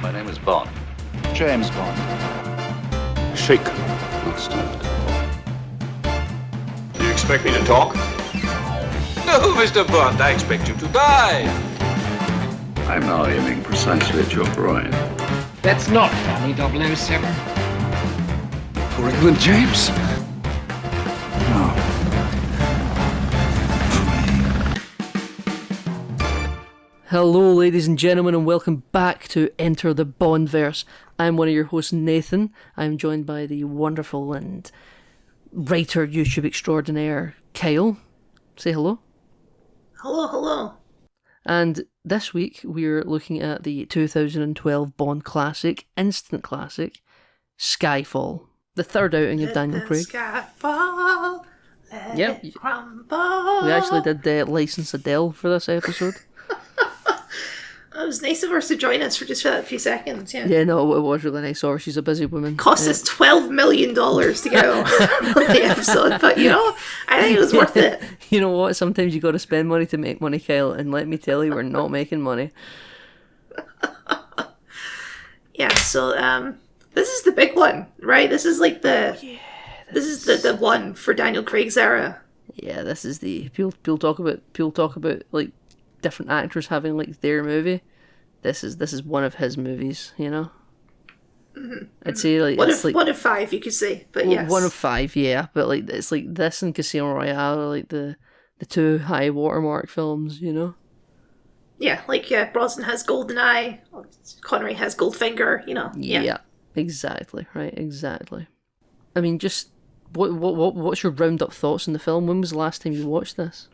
My name is Bond. James Bond. Shaken, not stirred. Do you expect me to talk? No, Mr. Bond, I expect you to die. I'm now aiming precisely at your groin. That's not funny, 007. For England, James? No. Hello ladies and gentlemen, and welcome back to Enter the BondVerse. I'm one of your hosts, Nathan. I'm joined by the wonderful and writer, YouTube extraordinaire, Kyle. Say hello. Hello, hello. And this week we're looking at the 2012 Bond classic, instant classic, Skyfall. The third outing of Daniel Craig. Skyfall, let it crumble. We actually did license Adele for this episode. It was nice of her to join us for just that few seconds, yeah. Yeah, no, it was really nice. Or she's a busy woman. Cost us $12 million to get on the episode, but you know, I think it was worth it. You know what? Sometimes you got to spend money to make money, Kyle, and let me tell you, we're not making money. Yeah, so this is the big one, right? This is like this is the one for Daniel Craig's era. Yeah, this is the people talk about like different actors having like their movie. This is one of his movies, you know. Mm-hmm. I'd say like one of five, you could say, but yes, one of five, yeah. But like it's like this and Casino Royale are like the two high watermark films, you know. Yeah, like Brosnan has GoldenEye, Connery has Goldfinger, you know. Yeah, exactly, right, exactly. I mean, just what's your roundup thoughts on the film? When was the last time you watched this?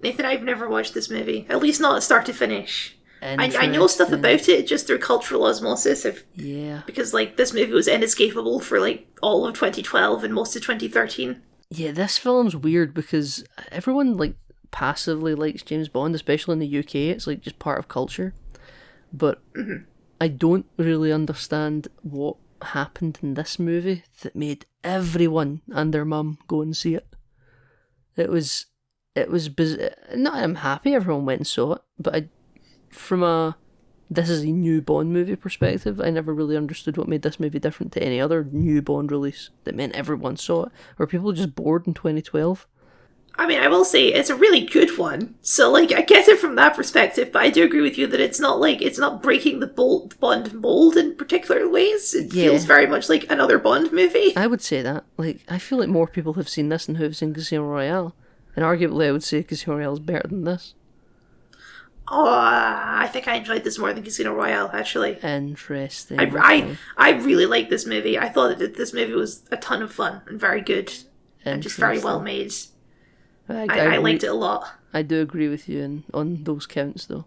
Nathan, I've never watched this movie, at least not start to finish. I know stuff about it just through cultural osmosis. Because like this movie was inescapable for like all of 2012 and most of 2013. Yeah, this film's weird because everyone like passively likes James Bond, especially in the UK. It's like just part of culture. But I don't really understand what happened in this movie that made everyone and their mum go and see it. It was not I'm happy everyone went and saw it, but this is a new Bond movie perspective, I never really understood what made this movie different to any other new Bond release that meant everyone saw it. Were people just bored in 2012? I mean, I will say it's a really good one, so like I get it from that perspective, but I do agree with you that it's not breaking the Bond mold in particular ways. It feels very much like another Bond movie. I would say that. Like, I feel like more people have seen this than who've seen Casino Royale. And arguably, I would say Casino Royale is better than this. Oh, I think I enjoyed this more than Casino Royale, actually. Interesting. I really liked this movie. I thought that this movie was a ton of fun and very good. And just very well made. I liked it a lot. I do agree with you on those counts, though.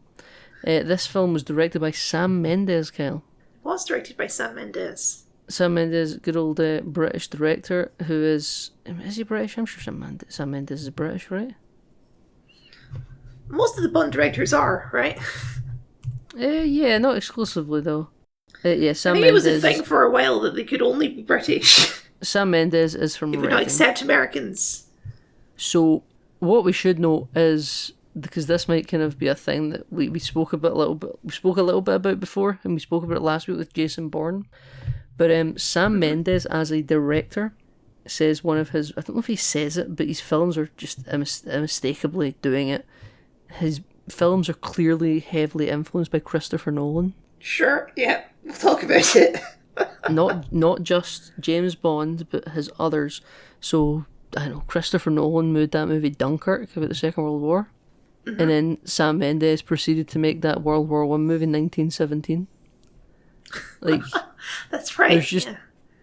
This film was directed by Sam Mendes, Kyle. It was directed by Sam Mendes. Sam Mendes, good old British director, who is he British? I'm sure Sam Mendes is British, right? Most of the Bond directors are, right? Yeah, not exclusively though. Sam I think Mendes, it was a thing for a while that they could only be British. Sam Mendes is from Reading. Reading. Accept Americans. So what we should know is, because this might kind of be a thing that we spoke a little bit about before, and we spoke about it last week with Jason Bourne. But Sam Mendes, as a director, says one of his, I don't know if he says it, but his films are just unmistakably doing it. His films are clearly heavily influenced by Christopher Nolan. Sure, yeah, we'll talk about it. not just James Bond, but his others. So, I don't know, Christopher Nolan made that movie Dunkirk about the Second World War. Mm-hmm. And then Sam Mendes proceeded to make that World War I movie in 1917. Like, that's right. There's just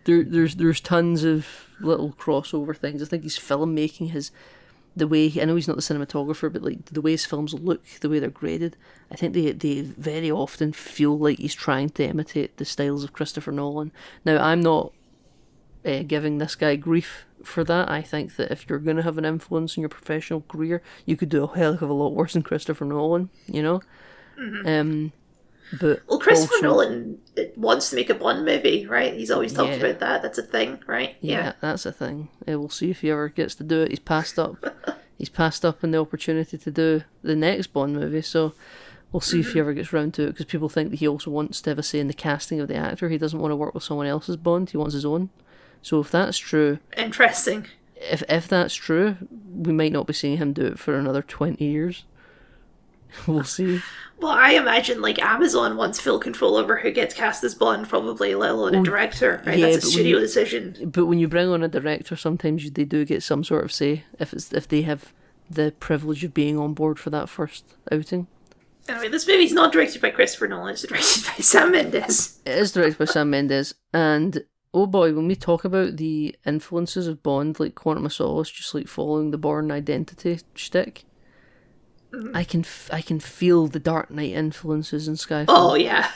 there's tons of little crossover things. I think his filmmaking, the way I know he's not the cinematographer, but like the way his films look, the way they're graded, I think they very often feel like he's trying to imitate the styles of Christopher Nolan. Now, I'm not giving this guy grief for that. I think that if you're going to have an influence in your professional career, you could do a hell of a lot worse than Christopher Nolan, you know? Mm-hmm. But Christopher Nolan wants to make a Bond movie, right? He's always talked about that. That's a thing, right? Yeah, that's a thing. We'll see if he ever gets to do it. He's passed up on the opportunity to do the next Bond movie, so We'll see if he ever gets round to it, because people think that he also wants to have a say in the casting of the actor. He doesn't want to work with someone else's Bond. He wants his own. So if that's true... Interesting. If that's true, we might not be seeing him do it for another 20 years. We'll see. Well, I imagine, like, Amazon wants full control over who gets cast as Bond, probably, let alone a director, right? Yeah, that's a studio decision. But when you bring on a director, sometimes they do get some sort of say, if they have the privilege of being on board for that first outing. Anyway, this movie's not directed by Christopher Nolan, it's directed by Sam Mendes. It is directed by Sam Mendes, and oh boy, when we talk about the influences of Bond, like Quantum of Solace, just like following the Bourne Identity shtick, I can feel the Dark Knight influences in Skyfall. Oh yeah,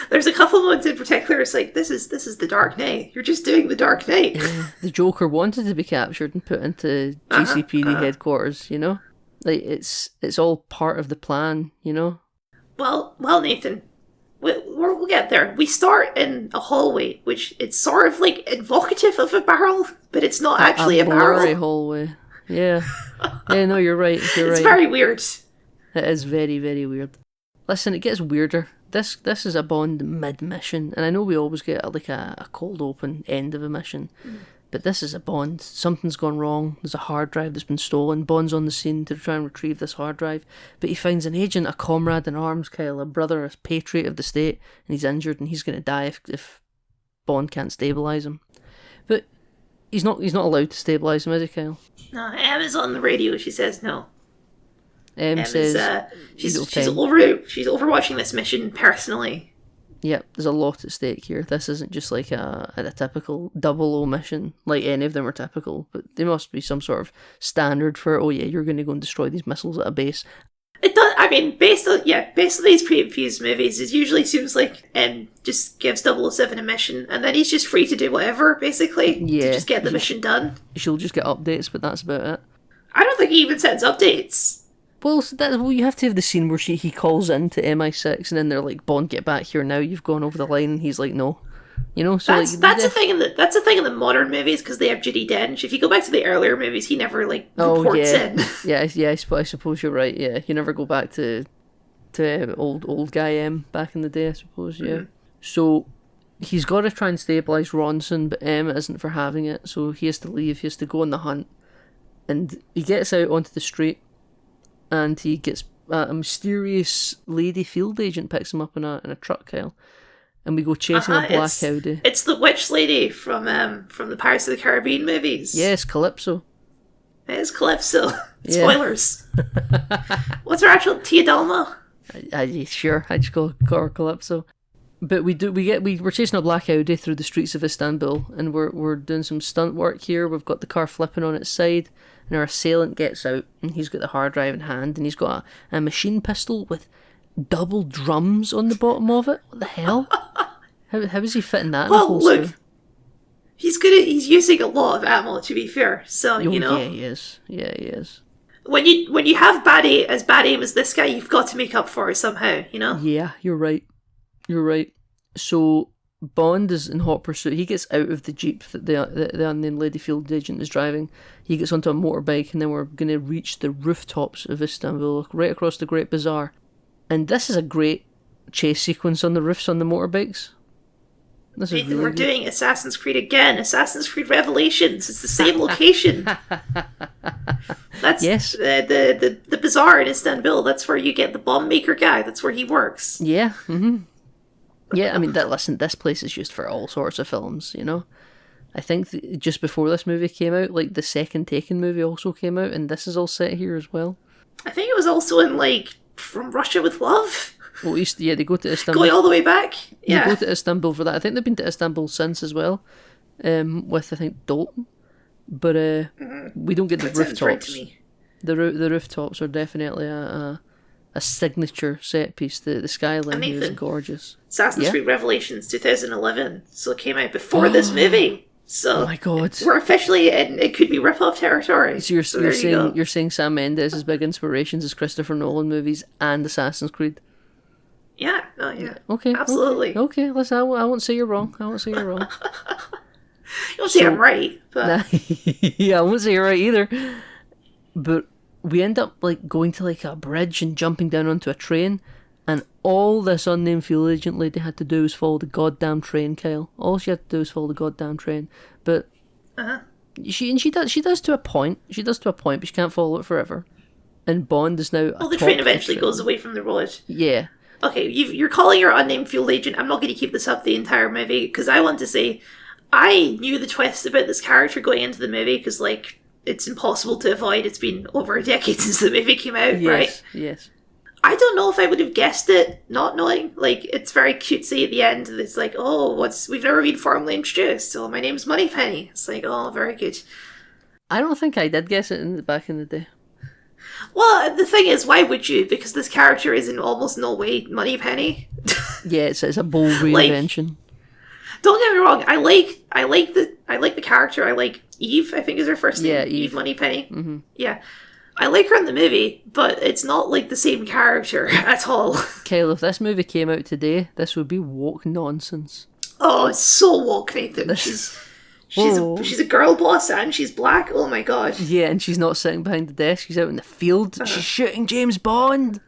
there's a couple moments in particular. It's like this is the Dark Knight. You're just doing the Dark Knight. Yeah, the Joker wanted to be captured and put into GCPD headquarters. You know, like it's all part of the plan. You know. Well, Nathan, we'll get there. We start in a hallway, which it's sort of like evocative of a barrel, but it's not actually a barrel. Blurry hallway. Yeah. Yeah, no, you're right. It's very weird. It is very, very weird. Listen, it gets weirder. This is a Bond mid-mission, and I know we always get a cold open end of a mission, but this is a Bond. Something's gone wrong. There's a hard drive that's been stolen. Bond's on the scene to try and retrieve this hard drive, but he finds an agent, a comrade in arms, Kyle, a brother, a patriot of the state, and he's injured, and he's going to die if Bond can't stabilise him. But he's not allowed to stabilise him, is he, Kyle? No, Emma's on the radio. She says no. Emma says she's overwatching this mission personally. Yep, there's a lot at stake here. This isn't just like a typical 00 mission, like any of them are typical, but there must be some sort of standard for, oh yeah, you're going to go and destroy these missiles at a base. It does. I mean, based on these previous movies, it usually seems like just gives 007 a mission, and then he's just free to do whatever, basically, to just get the mission done. She'll just get updates, but that's about it. I don't think he even sends updates. Well, you have to have the scene where he calls in to MI6, and then they're like, "Bond, get back here now! You've gone over the line." And he's like, "No." You know, so that's a thing in the modern movies because they have Judi Dench. If you go back to the earlier movies, he never reports in. I suppose you're right. Yeah, you never go back to old guy M back in the day. I suppose. Yeah. So he's got to try and stabilize Ronson, but M isn't for having it. So he has to leave. He has to go on the hunt, and he gets out onto the street, and he gets a mysterious lady field agent picks him up in a truck, Kyle. And we go chasing a black Audi. It's the witch lady from the Pirates of the Caribbean movies. Yes, Calypso. It is Calypso. Yeah. Spoilers. What's her actual Tia Dalma? Sure, I just call her Calypso. But we're chasing a black Audi through the streets of Istanbul, and we're doing some stunt work here. We've got the car flipping on its side, and our assailant gets out, and he's got the hard drive in hand, and he's got a machine pistol with double drums on the bottom of it. What the hell? How is he fitting that in the holster? Look, he's using a lot of ammo, to be fair. So you know. Yeah, he is. Yeah, he is. When you have bad aim as this guy, you've got to make up for it somehow. You know. Yeah, you're right. You're right. So Bond is in hot pursuit. He gets out of the jeep that the unnamed lady field agent is driving. He gets onto a motorbike, and then we're going to reach the rooftops of Istanbul, right across the Great Bazaar. And this is a great chase sequence on the roofs on the motorbikes. This is really we're good. Doing Assassin's Creed again. Assassin's Creed Revelations. It's the same location. That's the bazaar in Istanbul. That's where you get the bomb maker guy. That's where he works. Yeah. Mm-hmm. Yeah, I mean, this place is used for all sorts of films, you know? I think just before this movie came out, like, the second Taken movie also came out, and this is all set here as well. I think it was also in, like, From Russia with Love. Oh, they go to Istanbul. Going all the way back? Yeah. They go to Istanbul for that. I think they've been to Istanbul since as well, with, I think, Dalton. But we don't get the rooftops. Right to me. The rooftops are definitely a signature set piece. The skyline here is gorgeous. Assassin's Creed Revelations 2011, so it came out before this movie. So oh my god, we're officially in it could be rip-off territory. So you're saying Sam Mendes' big inspirations is Christopher Nolan movies and Assassin's Creed. Yeah, no, yeah. Okay, absolutely. Okay, listen, I won't say you're wrong. You won't say I'm right, but yeah, I won't say you're right either. But we end up like going to like a bridge and jumping down onto a train, and all this unnamed fuel agent lady had to do was follow the goddamn train, Kyle. All she had to do was follow the goddamn train. But she does to a point. She does to a point, but she can't follow it forever. And Bond is now. Well, the train eventually goes away from the road. Yeah. Okay, you're calling her unnamed fuel agent. I'm not going to keep this up the entire movie because I want to say I knew the twist about this character going into the movie because, like, it's impossible to avoid. It's been over a decade since the movie came out, right? Yes. I don't know if I would have guessed it, not knowing. Like, it's very cutesy at the end. It's like, oh, we've never been formally introduced. Oh, my name's Moneypenny. It's like, oh, very good. I don't think I did guess it back in the day. Well, the thing is, why would you? Because this character is in almost no way Moneypenny. Yeah, it's a bold reinvention. Like, don't get me wrong. I like the character. I like Eve. I think is her first name. Yeah, Eve Moneypenny. Mm-hmm. Yeah, I like her in the movie, but it's not like the same character at all. Kyle, if this movie came out today, this would be woke nonsense. Oh, it's so woke, Nathan. She's a girl boss and she's black. Oh my god. Yeah, and she's not sitting behind the desk. She's out in the field. She's shooting James Bond.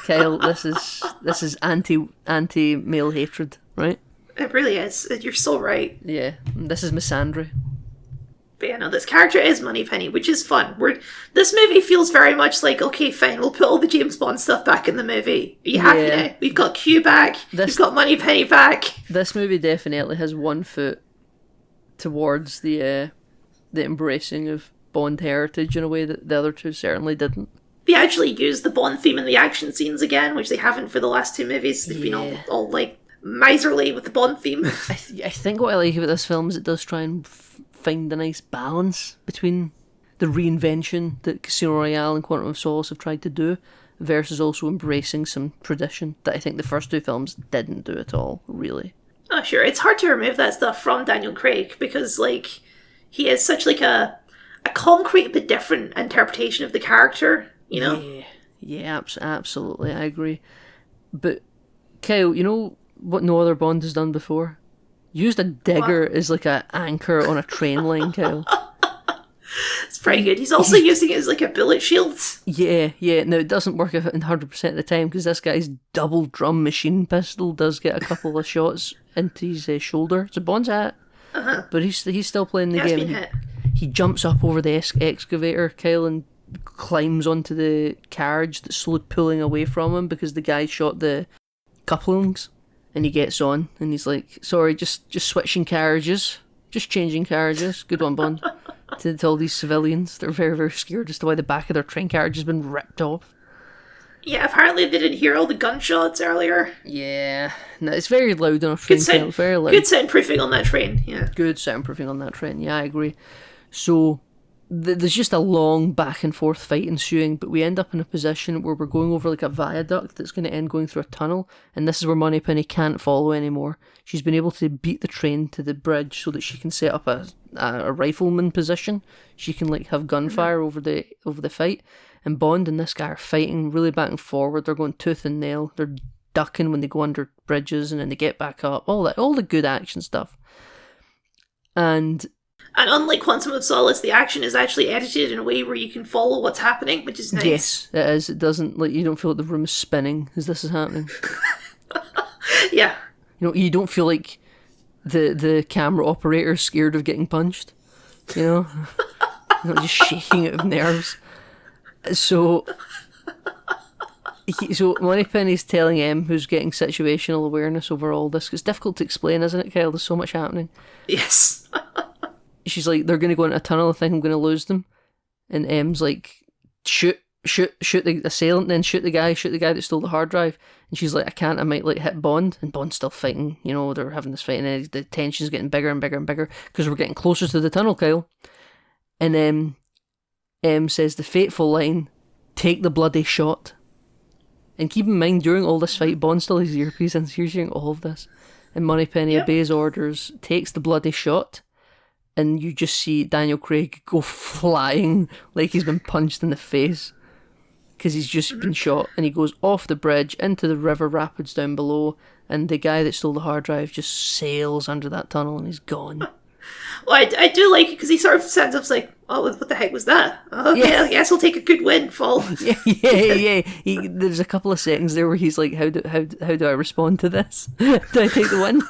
Kyle, this is anti male hatred, right? It really is. You're so right. Yeah, this is misandry. But yeah, no, this character is Moneypenny, which is fun. This movie feels very much like, okay, fine, we'll put all the James Bond stuff back in the movie. Are you happy now? We've got Q back. We've got Moneypenny back. This movie definitely has one foot towards the embracing of Bond heritage in a way that the other two certainly didn't. They actually used the Bond theme in the action scenes again, which they haven't for the last two movies. They've been all like miserly with the Bond theme. I think what I like about this film is it does try and find a nice balance between the reinvention that Casino Royale and Quantum of Solace have tried to do versus also embracing some tradition that I think the first two films didn't do at all, really. Oh, sure. It's hard to remove that stuff from Daniel Craig because, like, he is such, like, a concrete but different interpretation of the character, you know? Yeah, absolutely. I agree. But, Kyle, you know what no other Bond has done before? Used a digger as, like, an anchor on a train line, Kyle. It's pretty good. He's also using it as, like, a bullet shield. Yeah. Now, it doesn't work 100% of the time because this guy's double drum machine pistol does get a couple of shots into his shoulder. It's a Bond's hat. But he's still playing the game. Been hit. He jumps up over the excavator, Kyle, and climbs onto the carriage that's slowly pulling away from him because the guy shot the couplings. And he gets on, and he's like, sorry, just switching carriages. Just changing carriages. Good one, Bond. to all these civilians. They're very, very scared as to why the back of their train carriage has been ripped off. Yeah, apparently they didn't hear all the gunshots earlier. Yeah. No, it's very loud on a train. Very loud. Good soundproofing on that train, yeah. Good soundproofing on that train, yeah, I agree. So, there's just a long back and forth fight ensuing, but we end up in a position where we're going over like a viaduct that's going to end going through a tunnel, and this is where Moneypenny can't follow anymore. She's been able to beat the train to the bridge so that she can set up a rifleman position. She can like have gunfire over the fight, and Bond and this guy are fighting really back and forward. They're going tooth and nail. They're ducking when they go under bridges, and then they get back up. All the good action stuff. And unlike Quantum of Solace, the action is actually edited in a way where you can follow what's happening, which is nice. Yes, it is. It doesn't, like, you don't feel like the room is spinning as this is happening. Yeah. You know, you don't feel like the camera operator is scared of getting punched. You know? You're not just shaking out of nerves. So Moneypenny's telling M, who's getting situational awareness over all this. It's difficult to explain, isn't it, Kyle? There's so much happening. Yes. She's like, they're going to go into a tunnel, I think I'm going to lose them. And M's like, shoot the assailant, then shoot the guy that stole the hard drive. And she's like, I can't, I might like hit Bond. And Bond's still fighting, you know, they're having this fight, and then the tension's getting bigger and bigger and bigger because we're getting closer to the tunnel, Kyle. And then M says the fateful line, take the bloody shot. And keep in mind, during all this fight, Bond still has his earpiece and he's hearing all of this. And Moneypenny obeys orders, takes the bloody shot. And you just see Daniel Craig go flying like he's been punched in the face because he's just been shot, and he goes off the bridge into the river rapids down below, and the guy that stole the hard drive just sails under that tunnel and he's gone. Well, I do like it because he sort of stands up like, oh, what the heck was that? Oh, yeah, I guess we'll take a good win, fall. Yeah. There's a couple of seconds there where he's like, how do I respond to this? Do I take the win?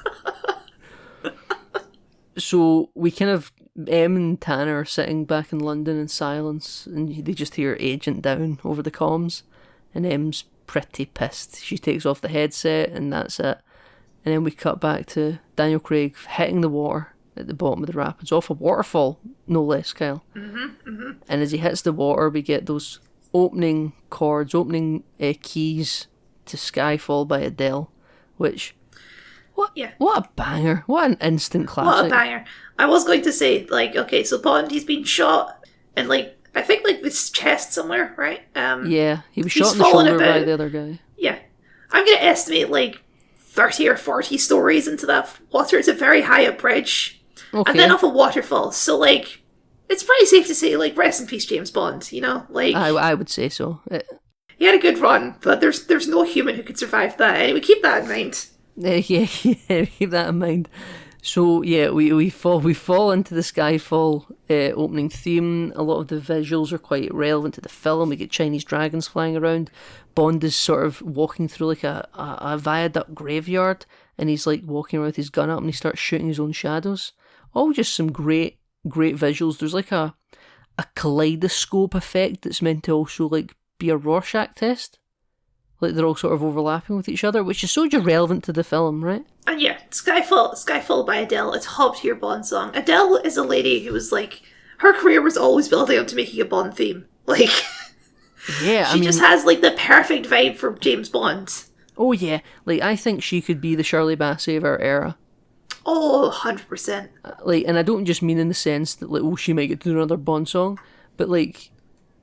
So we kind of, Em and Tanner are sitting back in London in silence, and they just hear Agent Down over the comms, and Em's pretty pissed. She takes off the headset, and that's it. And then we cut back to Daniel Craig hitting the water at the bottom of the rapids, off a waterfall, no less, Kyle. And as he hits the water, we get those opening chords, keys to Skyfall by Adele, which... What a banger. What an instant classic. What a banger. I was going to say, like, okay, so Bond, he's been shot in, like, I think, like, his chest somewhere, right? Yeah, he was shot in the shoulder by the other guy. Yeah. I'm going to estimate, like, 30 or 40 stories into that water. It's a very high up bridge. Okay. And then off a waterfall. So, like, it's pretty safe to say, like, rest in peace, James Bond, you know? Like, I would say so. He had a good run, but there's no human who could survive that. Anyway, keep that in mind. Yeah, keep that in mind. So yeah, we fall into the Skyfall opening theme. A lot of the visuals are quite relevant to the film. We get Chinese dragons flying around. Bond is sort of walking through like a viaduct graveyard, and he's like walking around with his gun up, and he starts shooting his own shadows. All just some great visuals. There's like a kaleidoscope effect that's meant to also like be a Rorschach test. Like they're all sort of overlapping with each other, which is so just relevant to the film, right? And yeah, Skyfall by Adele, a top-tier Bond song. Adele is a lady who was like, her career was always building up to making a Bond theme. Like, yeah, she just has like the perfect vibe for James Bond. Oh yeah, like I think she could be the Shirley Bassey of our era. Oh, 100%. Like, and I don't just mean in the sense that like, oh, she might get to do another Bond song, but like,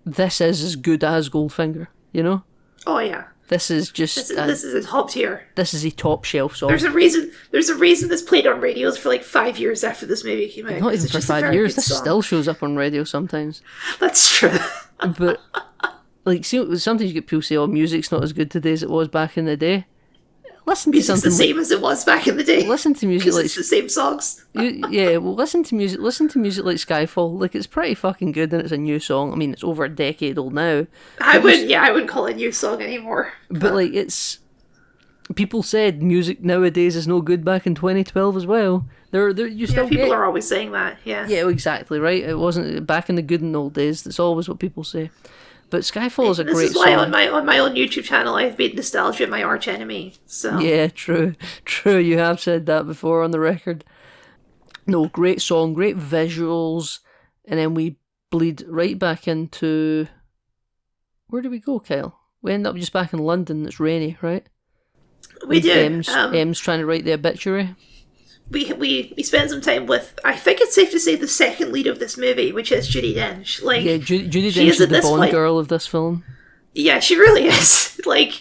this is as good as Goldfinger, you know? Oh yeah. This is just this is a top tier. This is a top shelf song. There's a reason this played on radios for like 5 years after this movie came out. Not even for 5 years. This still shows up on radio sometimes. That's true. But like, see, sometimes you get people say, "Oh, music's not as good today as it was back in the day." Listen to something. It's the same as it was back in the day. Listen to music like it's the same songs. Listen to music like Skyfall. Like, it's pretty fucking good, and it's a new song. I mean, it's over a decade old now. I wouldn't call it a new song anymore. But like, it's people said music nowadays is no good back in 2012 as well. People are always saying that. Yeah. Yeah, exactly right. It wasn't back in the good and old days. That's always what people say. But Skyfall is a great song. This is why on my own YouTube channel I've made nostalgia my arch enemy. So yeah, true. You have said that before on the record. No, great song, great visuals, and then we bleed right back into, where do we go, Kyle? We end up just back in London. It's rainy, right? We do. Em's trying to write the obituary. We spend some time with, I think it's safe to say, the second lead of this movie, which is Judi Dench. Like, yeah, Judi Dench is the Bond girl of this film. Yeah, she really is. Like,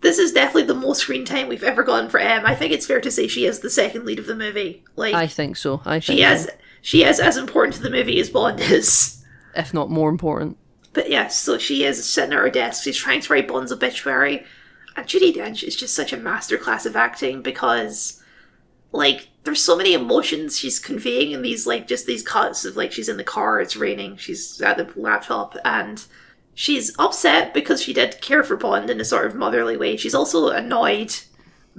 this is definitely the most screen time we've ever gotten for Em. I think it's fair to say she is the second lead of the movie. Like, I think so. She is as important to the movie as Bond is, if not more important. But yeah, so she is sitting at her desk. She's trying to write Bond's obituary, and Judi Dench is just such a masterclass of acting because, like, there's so many emotions she's conveying in these, like, just these cuts of, like, she's in the car, it's raining, she's at the laptop, and she's upset because she did care for Bond in a sort of motherly way. She's also annoyed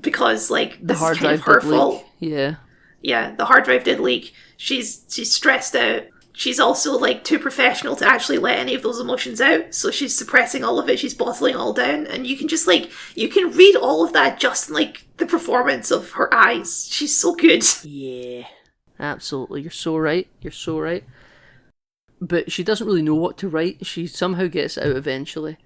because, like, this is kind of her fault. Yeah. Yeah, the hard drive did leak. She's stressed out. She's also, like, too professional to actually let any of those emotions out, so she's suppressing all of it, she's bottling it all down, and you can just, like, you can read all of that just in, like, the performance of her eyes. She's so good. Yeah, absolutely. You're so right. But she doesn't really know what to write. She somehow gets out eventually,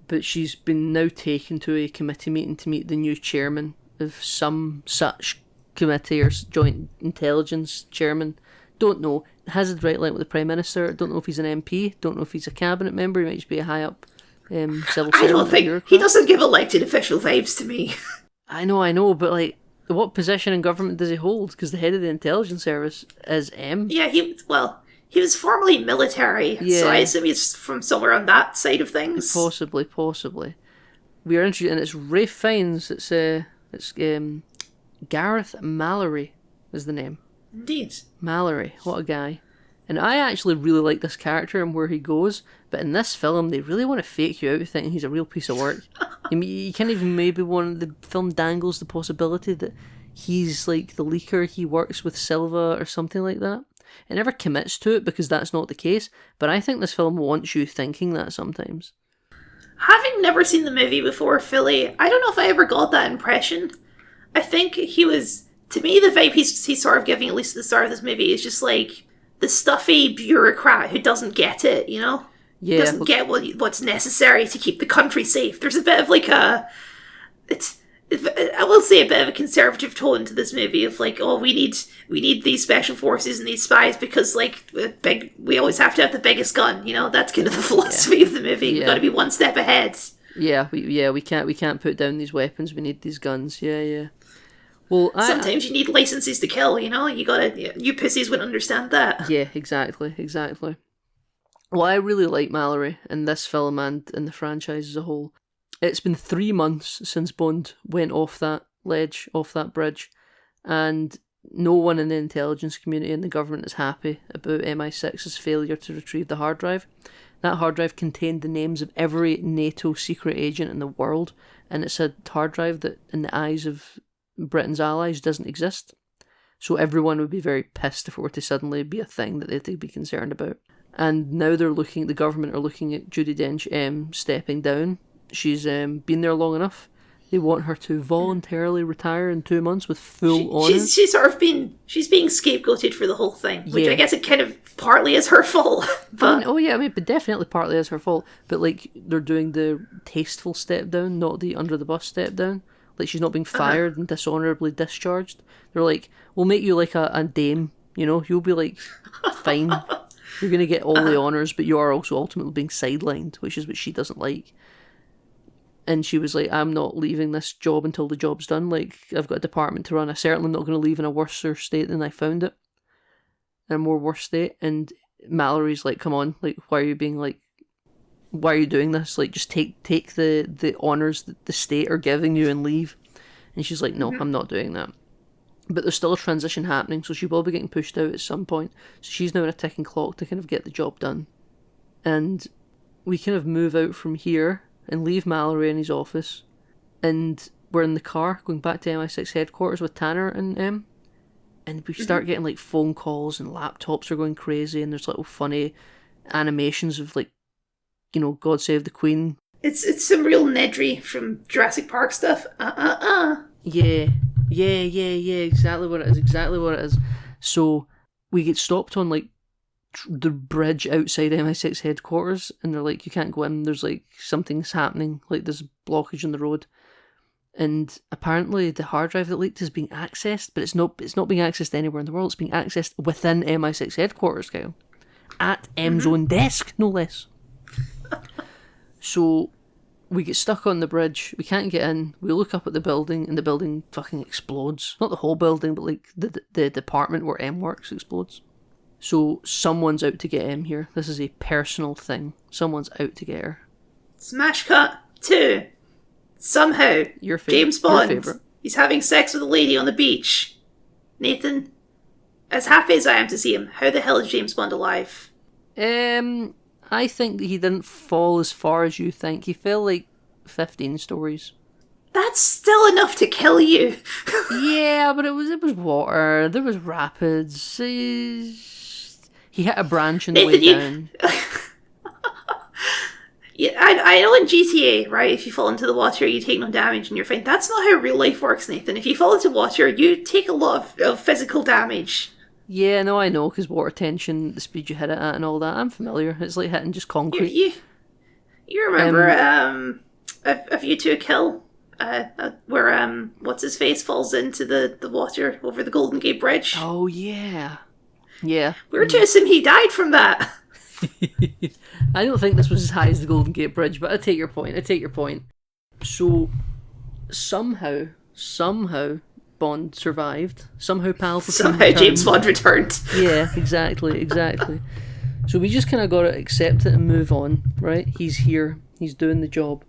but she's been now taken to a committee meeting to meet the new chairman of some such committee or joint intelligence chairman. Don't know. Has a direct link with the Prime Minister. Don't know if he's an MP. Don't know if he's a cabinet member. He might just be a high up civil servant. I don't think he doesn't give elected official vibes to me. I know, but like, what position in government does he hold? Because the head of the intelligence service is M. Yeah, he was formerly military, so I assume he's from somewhere on that side of things. Possibly. We are interested, and it's Rafe Fiennes. It's Gareth Mallory is the name. Indeed. Mallory, what a guy. And I actually really like this character and where he goes, but in this film, they really want to fake you out thinking he's a real piece of work. I mean, you can't even maybe the film dangles the possibility that he's like the leaker, he works with Silva or something like that. It never commits to it because that's not the case, but I think this film wants you thinking that sometimes. Having never seen the movie before fully, I don't know if I ever got that impression. I think he was, to me, the vibe he's sort of giving, at least at the start of this movie, is just like the stuffy bureaucrat who doesn't get it, you know? Yeah. Doesn't get what's necessary to keep the country safe. There's a bit of like I will say a bit of a conservative tone to this movie of like, oh, we need these special forces and these spies because like we always have to have the biggest gun, you know? That's kind of the philosophy of the movie. We've got to be one step ahead. Yeah, we can't put down these weapons. We need these guns. Yeah. Well, sometimes you need licenses to kill, you know? You pussies wouldn't understand that. Yeah, exactly. Well, I really like Mallory in this film and in the franchise as a whole. It's been 3 months since Bond went off that ledge, off that bridge, and no one in the intelligence community and the government is happy about MI6's failure to retrieve the hard drive. That hard drive contained the names of every NATO secret agent in the world, and it's a hard drive that, in the eyes of Britain's allies, doesn't exist. So everyone would be very pissed if it were to suddenly be a thing that they'd be concerned about. And now the government are looking at Judi Dench stepping down. She's been there long enough. They want her to voluntarily retire in 2 months with full honour. She's sort of being scapegoated for the whole thing, which I guess it kind of partly is her fault. But but definitely partly is her fault. But like they're doing the tasteful step down, not the under the bus step down. Like she's not being fired and dishonourably discharged. They're like, we'll make you like a dame, you know, you'll be like fine. You're gonna get all the honours, but you are also ultimately being sidelined, which is what she doesn't like. And she was like, I'm not leaving this job until the job's done. Like, I've got a department to run. I certainly am not going to leave in a worse state than I found it. In a more worse state. And Mallory's like, come on, like, why are you doing this? Like, just take the honours that the state are giving you and leave. And she's like, no, I'm not doing that. But there's still a transition happening, so she will be getting pushed out at some point. So she's now in a ticking clock to kind of get the job done. And we kind of move out from here and leave Mallory in his office, and we're in the car going back to MI6 headquarters with Tanner and M, and we start getting like phone calls and laptops are going crazy, and there's little funny animations of like, you know, God Save the Queen. It's some real Nedry from Jurassic Park stuff. Yeah, exactly what it is. So we get stopped on like the bridge outside MI6 headquarters, and they're like, you can't go in, there's like something's happening, like there's blockage on the road. And apparently the hard drive that leaked is being accessed, but it's not being accessed anywhere in the world. It's being accessed within MI6 headquarters, Kyle, at M's own desk, no less. So we get stuck on the bridge, we can't get in, we look up at the building, and the building fucking explodes. Not the whole building, but like the department where M works explodes. So someone's out to get M here. This is a personal thing. Someone's out to get her. Smash cut 2. Somehow, James Bond, he's having sex with a lady on the beach. Nathan, as happy as I am to see him, how the hell is James Bond alive? I think that he didn't fall as far as you think. He fell like 15 stories. That's still enough to kill you. Yeah, but it was water. There was rapids. He hit a branch on the way down. Yeah, I know in GTA, right, if you fall into the water, you take no damage and you're fine. That's not how real life works, Nathan. If you fall into water, you take a lot of physical damage. Yeah, no, I know, because water tension, the speed you hit it at and all that, I'm familiar. It's like hitting just concrete. You remember A View to a Kill? Where, what's-his-face falls into the water over the Golden Gate Bridge? Oh, yeah. Yeah. We were to assume he died from that. I don't think this was as high as the Golden Gate Bridge, but I take your point. So, somehow, Bond survived. Somehow James Bond returned. Yeah, exactly. So we just kind of got to accept it and move on, right? He's here. He's doing the job.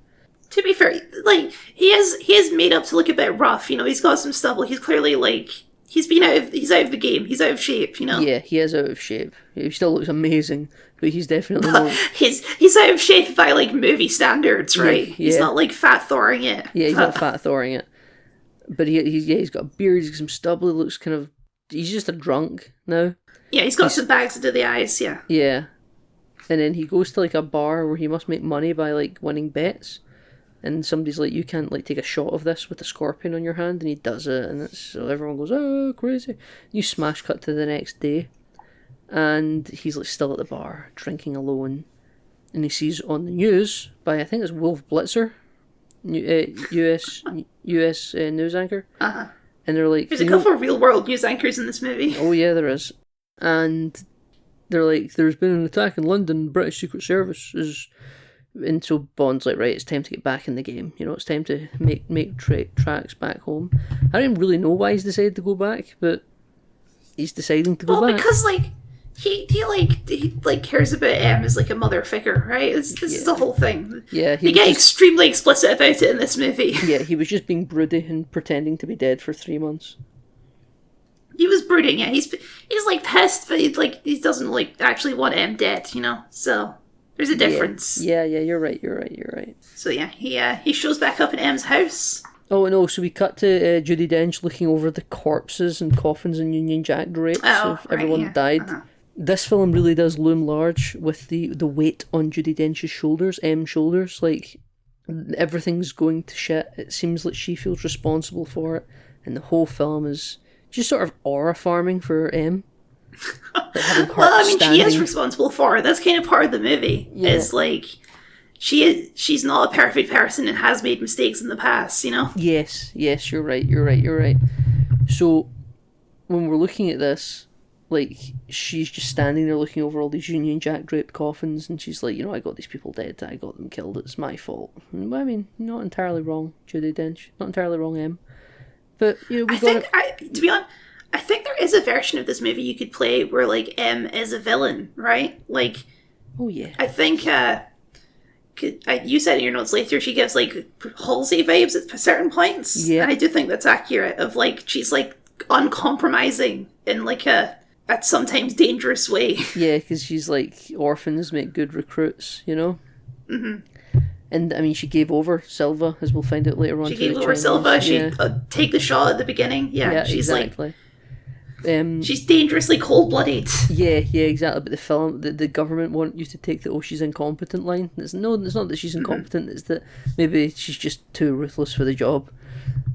To be fair, like, he is made up to look a bit rough, you know, he's got some stubble. He's clearly, like, he's out of the game. He's out of shape, you know. Yeah, he is out of shape. He still looks amazing, but he's definitely not. He's out of shape by like movie standards, right? Yeah. He's not like fat Thoring it. Yeah, he's not fat Thoring it. But he's got a beard, he's got some stubble, he looks kind of... He's just a drunk now. Yeah, he's got some bags under the eyes, yeah. Yeah. And then he goes to like a bar where he must make money by like winning bets. And somebody's like, you can't like take a shot of this with a scorpion on your hand, and he does it, and so everyone goes, oh, crazy. You smash cut to the next day, and he's like still at the bar, drinking alone, and he sees on the news by, I think it's Wolf Blitzer, US news anchor, and they're like, there's a couple of real world news anchors in this movie. Oh yeah, there is, and they're like, there's been an attack in London, British Secret Service is... And so Bond's like, right, it's time to get back in the game. You know, it's time to make tracks back home. I don't even really know why he's decided to go back, but he's deciding to go back. Well, because like he cares about M as like a mother figure, right? This is the whole thing. Yeah, they get extremely explicit about it in this movie. Yeah, he was just being broody and pretending to be dead for 3 months. He was brooding. Yeah, he's like pissed, but he doesn't like actually want M dead. You know, so. There's a difference. Yeah, you're right. So yeah, he shows back up in M's house. Oh, no, so we cut to Judi Dench looking over the corpses and coffins and Union Jack drapes of everyone that died. Uh-huh. This film really does loom large with the weight on Judi Dench's shoulders, M's shoulders. Like, everything's going to shit. It seems like she feels responsible for it, and the whole film is just sort of aura farming for M. Well, I mean, she is responsible for it. That's kind of part of the movie. Yeah. It's like she's not a perfect person and has made mistakes in the past, you know? Yes, you're right. So when we're looking at this, like, she's just standing there looking over all these Union Jack draped coffins, and she's like, you know, I got these people dead, I got them killed, it's my fault. Well, I mean, not entirely wrong, Judi Dench. Not entirely wrong, M. But, you know, to be honest, I think there is a version of this movie you could play where, like, M is a villain, right? Like, oh yeah. I think, you said in your notes later, she gives, like, Halsey vibes at certain points. Yeah. And I do think that's accurate, of, like, she's, like, uncompromising in, like, a sometimes dangerous way. Yeah, because she's, like, orphans make good recruits, you know? Mm-hmm. And, I mean, she gave over Silva, as we'll find out later on. She gave over Silva, she'd take the shot at the beginning. Yeah, she's, exactly. She's dangerously cold-blooded. Yeah, exactly. But the government want you to take the she's incompetent line. It's not that she's incompetent. It's that maybe she's just too ruthless for the job.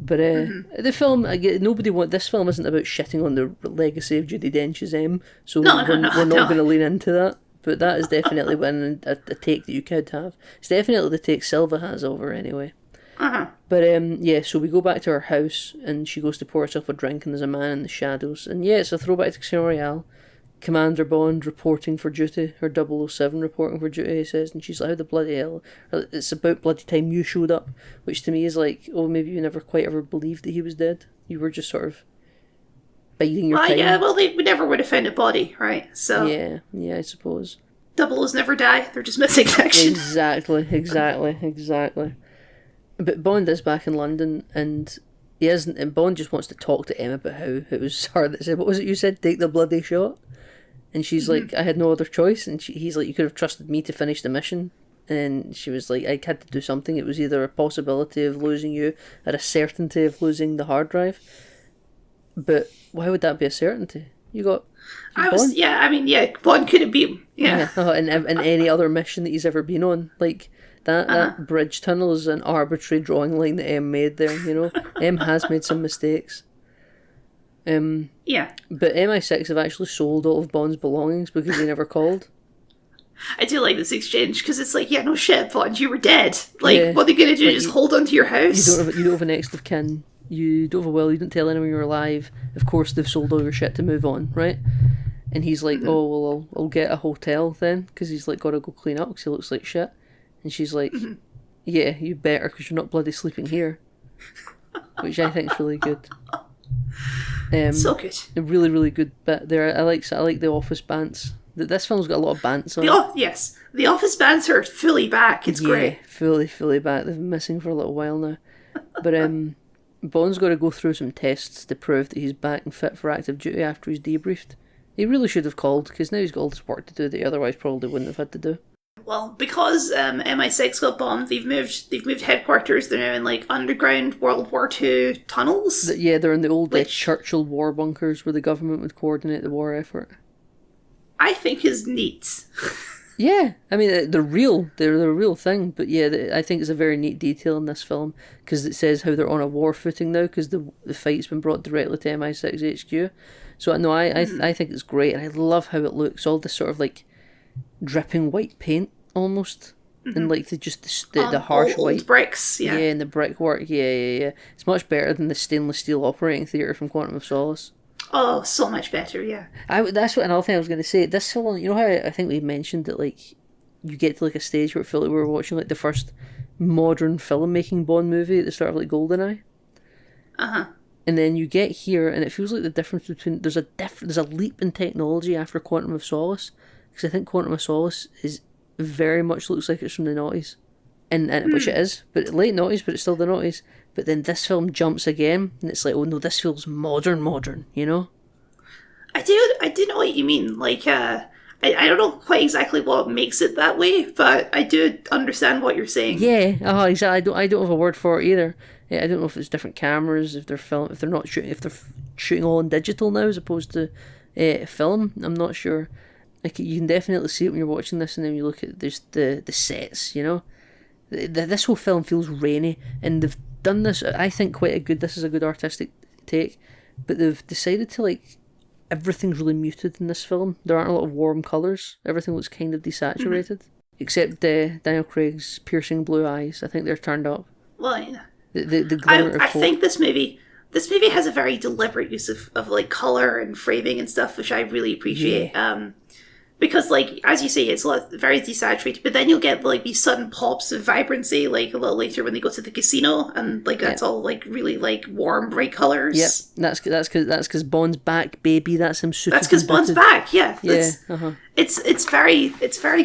But the film, this film isn't about shitting on the legacy of Judi Dench's M. So we're not going to lean into that. But that is definitely a take that you could have. It's definitely the take Silva has over anyway. Uh-huh. But so we go back to her house, and she goes to pour herself a drink, and there's a man in the shadows. And yeah, it's a throwback to Casino Royale. Commander Bond reporting for duty, or 007 reporting for duty, he says, and she's like, how the bloody hell? It's about bloody time you showed up, which to me is like, oh, maybe you never quite ever believed that he was dead. You were just sort of biding your time. Yeah, well, we never would have found a body, right? So yeah, I suppose. 00s never die, they're just missing action. Exactly. But Bond is back in London, and Bond just wants to talk to Em about how it was her that said, what was it you said? Take the bloody shot? And she's like, I had no other choice. And he's like, you could have trusted me to finish the mission. And she was like, I had to do something. It was either a possibility of losing you or a certainty of losing the hard drive. But why would that be a certainty? Bond couldn't be, in any other mission that he's ever been on. Like, that bridge tunnel is an arbitrary drawing line that M made there, you know. M has made some mistakes. But MI6 have actually sold all of Bond's belongings because they never called. I do like this exchange, because it's like, yeah, no shit, Bond, you were dead. Like, what are they going to do, just hold on to your house? You don't have a next of kin. You don't have a will, you don't tell anyone you're alive. Of course, they've sold all your shit to move on, right? And he's like, oh, well, I'll get a hotel then, because he's like, got to go clean up because he looks like shit. And she's like, yeah, you better, because you're not bloody sleeping here. Which I think is really good. So good. A really, really good bit there. I like the Office bants. This film's got a lot of bants on it. Yes. The Office bants are fully back. It's great. Fully back. They've been missing for a little while now. But Bond's got to go through some tests to prove that he's back and fit for active duty after he's debriefed. He really should have called, because now he's got all this work to do that he otherwise probably wouldn't have had to do. Well, because MI6 got bombed, they've moved headquarters. They're now in like underground World War II tunnels. Yeah, they're in the old Churchill war bunkers where the government would coordinate the war effort. I think is neat. Yeah, I mean they're real. They're a real thing. But yeah, I think it's a very neat detail in this film because it says how they're on a war footing now because the fight's been brought directly to MI6 HQ. So no, I think it's great, and I love how it looks. All this sort of like dripping white paint almost, and like the harsh old white bricks. Yeah, and the brickwork. Yeah. It's much better than the stainless steel operating theatre from Quantum of Solace. Oh, so much better, yeah. That's what another thing I was going to say. This film, you know how I think we mentioned that like you get to like a stage where it felt like we were watching like the first modern filmmaking Bond movie at the start of like GoldenEye. And then you get here, and it feels like the difference between there's a leap in technology after Quantum of Solace, because I think Quantum of Solace is very much looks like it's from the noughties, and which it is, but late noughties, but it's still the noughties. But then this film jumps again, and it's like, oh no, this feels modern, you know? I do know what you mean. Like, I don't know quite exactly what makes it that way, but I do understand what you're saying. Yeah, exactly. I don't have a word for it either. Yeah, I don't know if it's different cameras, if they're shooting all in digital now as opposed to film. I'm not sure. Like you can definitely see it when you're watching this, and then you look at the sets. You know, this whole film feels rainy, and they've done this. I think this is a good artistic take, but they've decided to like everything's really muted in this film. There aren't a lot of warm colours. Everything looks kind of desaturated, except Daniel Craig's piercing blue eyes. I think they're turned up. Well, yeah. The glimmer of I hope. think this movie has a very deliberate use of like colour and framing and stuff, which I really appreciate. Yeah. Because, like, as you say, it's very desaturated, but then you'll get, like, these sudden pops of vibrancy, like, a little later when they go to the casino, and, like, that's all, like, really, like, warm, bright colours. Yep, that's because Bond's back, baby, that's him super. That's because Bond's back, yeah. Yeah, It's very good. It's very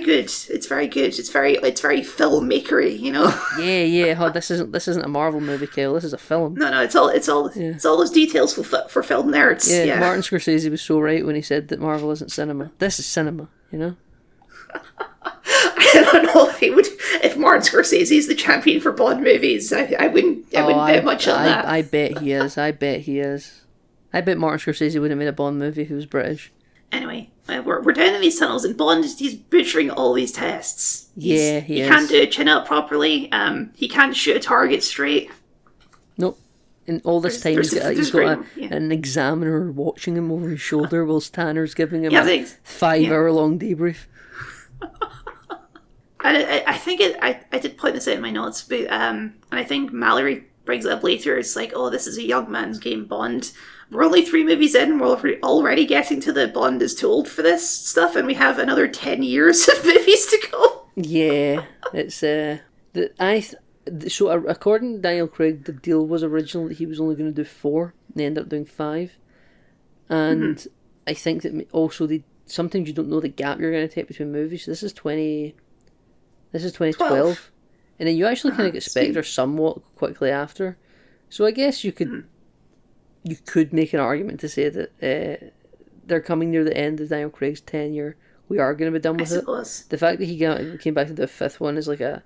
good. It's very filmmakery, you know? Yeah. Oh, this isn't a Marvel movie, Kale, this is a film. No, it's all those details for film nerds. Yeah, Martin Scorsese was so right when he said that Marvel isn't cinema. This is cinema. You know, I don't know if Martin Scorsese is the champion for Bond movies. I wouldn't bet much on that. I bet he is. I bet Martin Scorsese would have made a Bond movie if he was British. Anyway, we're down in these tunnels, and Bond he's butchering all these tests. He can't do a chin up properly. He can't shoot a target straight. Nope. And all this time he's got an examiner watching him over his shoulder whilst Tanner's giving him a 5-hour-long debrief. And I think I did point this out in my notes, but and I think Mallory brings it up later. It's like, oh, this is a young man's game, Bond. We're only 3 movies in, we're already getting to the Bond is too old for this stuff, and we have another 10 years of movies to go. Yeah, it's So according to Daniel Craig, the deal was originally that he was only going to do 4, and they ended up doing 5. And I think that also sometimes you don't know the gap you're going to take between movies. So this is 2012, and then you actually kind of get Spectre somewhat quickly after. So I guess you could make an argument to say that they're coming near the end of Daniel Craig's tenure. We are going to be done with it. The fact that he came back to do a 5th one is like a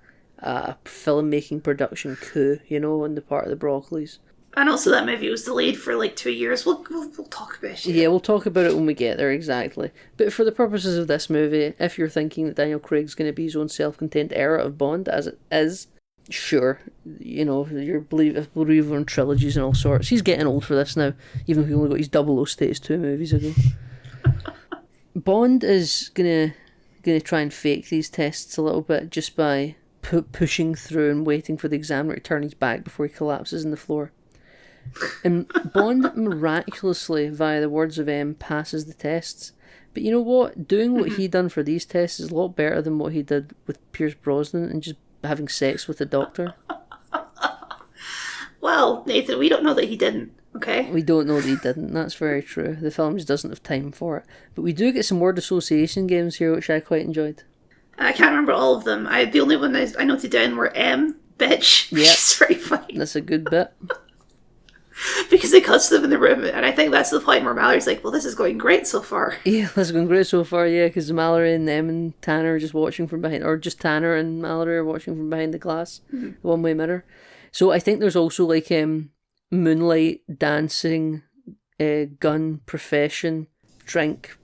filmmaking production coup, you know, on the part of the Broccoli's. And also that movie was delayed for like 2 years. We'll talk about it. Yeah, we'll talk about it when we get there, exactly. But for the purposes of this movie, if you're thinking that Daniel Craig's going to be his own self-contained era of Bond, as it is, sure, you know, you're believer in trilogies and all sorts. He's getting old for this now, even if he only got his 00 status 2 movies ago. Bond is gonna try and fake these tests a little bit just by pushing through and waiting for the examiner to turn his back before he collapses on the floor. And Bond miraculously, via the words of M, passes the tests. But you know what? Doing what he done for these tests is a lot better than what he did with Pierce Brosnan and just having sex with the doctor. Well, Nathan, we don't know that he didn't, okay? We don't know that he didn't, that's very true. The film just doesn't have time for it. But we do get some word association games here, which I quite enjoyed. I can't remember all of them. The only one I noted down were M, bitch, which is very funny. That's a good bit. because it cuts them in the room, and I think that's the point where Mallory's like, well, this is going great so far. Yeah, this is going great so far, yeah, because Mallory and them and Tanner are just watching from behind, or just Tanner and Mallory are watching from behind the glass, the one-way mirror. So I think there's also like moonlight, dancing, gun, profession, drink,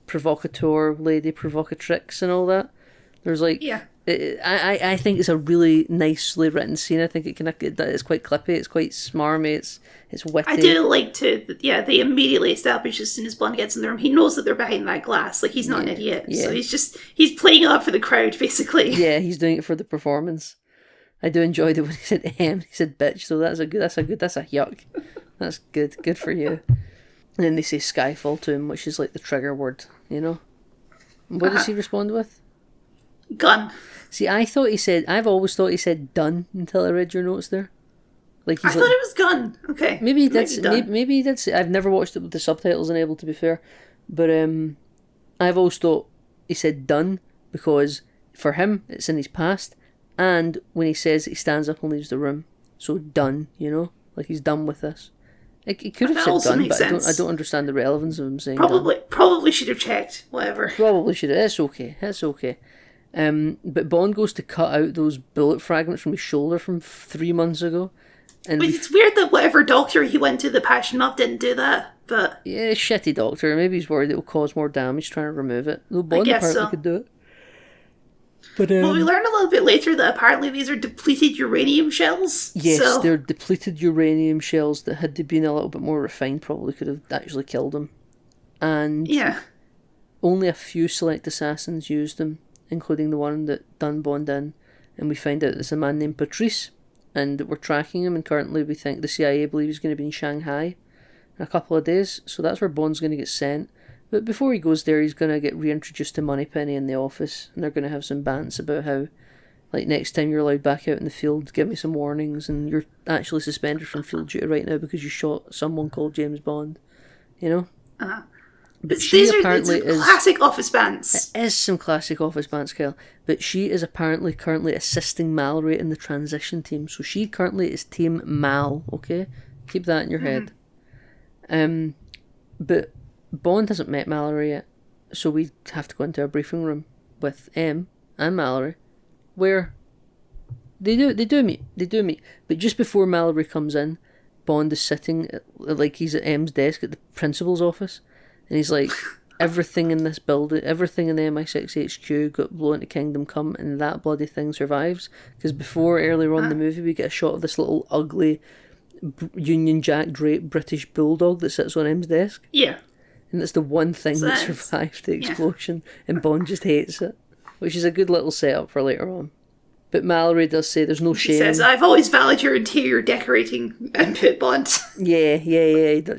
provocateur, lady provocatrix, and all that. There's like... Yeah. I think it's a really nicely written scene. I think it's quite clippy, it's quite smarmy, it's witty. I do like they immediately establish as soon as Bond gets in the room, he knows that they're behind that glass. Like, he's not an idiot. Yeah. So he's playing up for the crowd, basically. Yeah, he's doing it for the performance. I do enjoy the when he said he said bitch, so that's a yuck. That's good for you. And then they say Skyfall to him, which is like the trigger word, you know? What does he respond with? Gun. See, I've always thought he said done until I read your notes there. Like I thought it was gun. Okay. Maybe that's I've never watched it with the subtitles enabled, to be fair. But I've always thought he said done because for him it's in his past, and when he says he stands up and leaves the room. So done, you know? Like he's done with this. He could have said done, but I don't understand the relevance of him saying done. Probably should have checked. Whatever. Probably should have. It's okay. But Bond goes to cut out those bullet fragments from his shoulder from 3 months ago. But it's weird that whatever doctor he went to that patched him up didn't do that. But yeah, shitty doctor. Maybe he's worried it will cause more damage trying to remove it. Though Bond apparently could do it. But we learn a little bit later that apparently these are depleted uranium shells. Yes, they're depleted uranium shells that, had they been a little bit more refined, probably could have actually killed him. And only a few select assassins used them, including the one that done Bond in. And we find out there's a man named Patrice, and we're tracking him, and currently we think the CIA believe he's going to be in Shanghai in a couple of days, so that's where Bond's going to get sent. But before he goes there, he's going to get reintroduced to Moneypenny in the office, and they're going to have some bants about how, like, next time you're allowed back out in the field, give me some warnings, and you're actually suspended from field duty right now because you shot someone called James Bond, you know? But these are classic office bants. It is some classic office bants, Kyle. But she is apparently currently assisting Mallory in the transition team. So she currently is Team Mal, okay? Keep that in your head. But Bond hasn't met Mallory yet. So we have to go into a briefing room with M and Mallory, where they do meet. But just before Mallory comes in, Bond is sitting like he's at M's desk at the principal's office. And he's like, everything in this building, everything in the MI6 HQ got blown to Kingdom Come, and that bloody thing survives. Because earlier on in the movie, we get a shot of this little ugly Union Jack draped British bulldog that sits on M's desk. Yeah. And it's the one thing that survived the explosion, and Bond just hates it. Which is a good little setup for later on. But Mallory does say there's no shame. She says, I've always valued your interior decorating input, Bond. Yeah,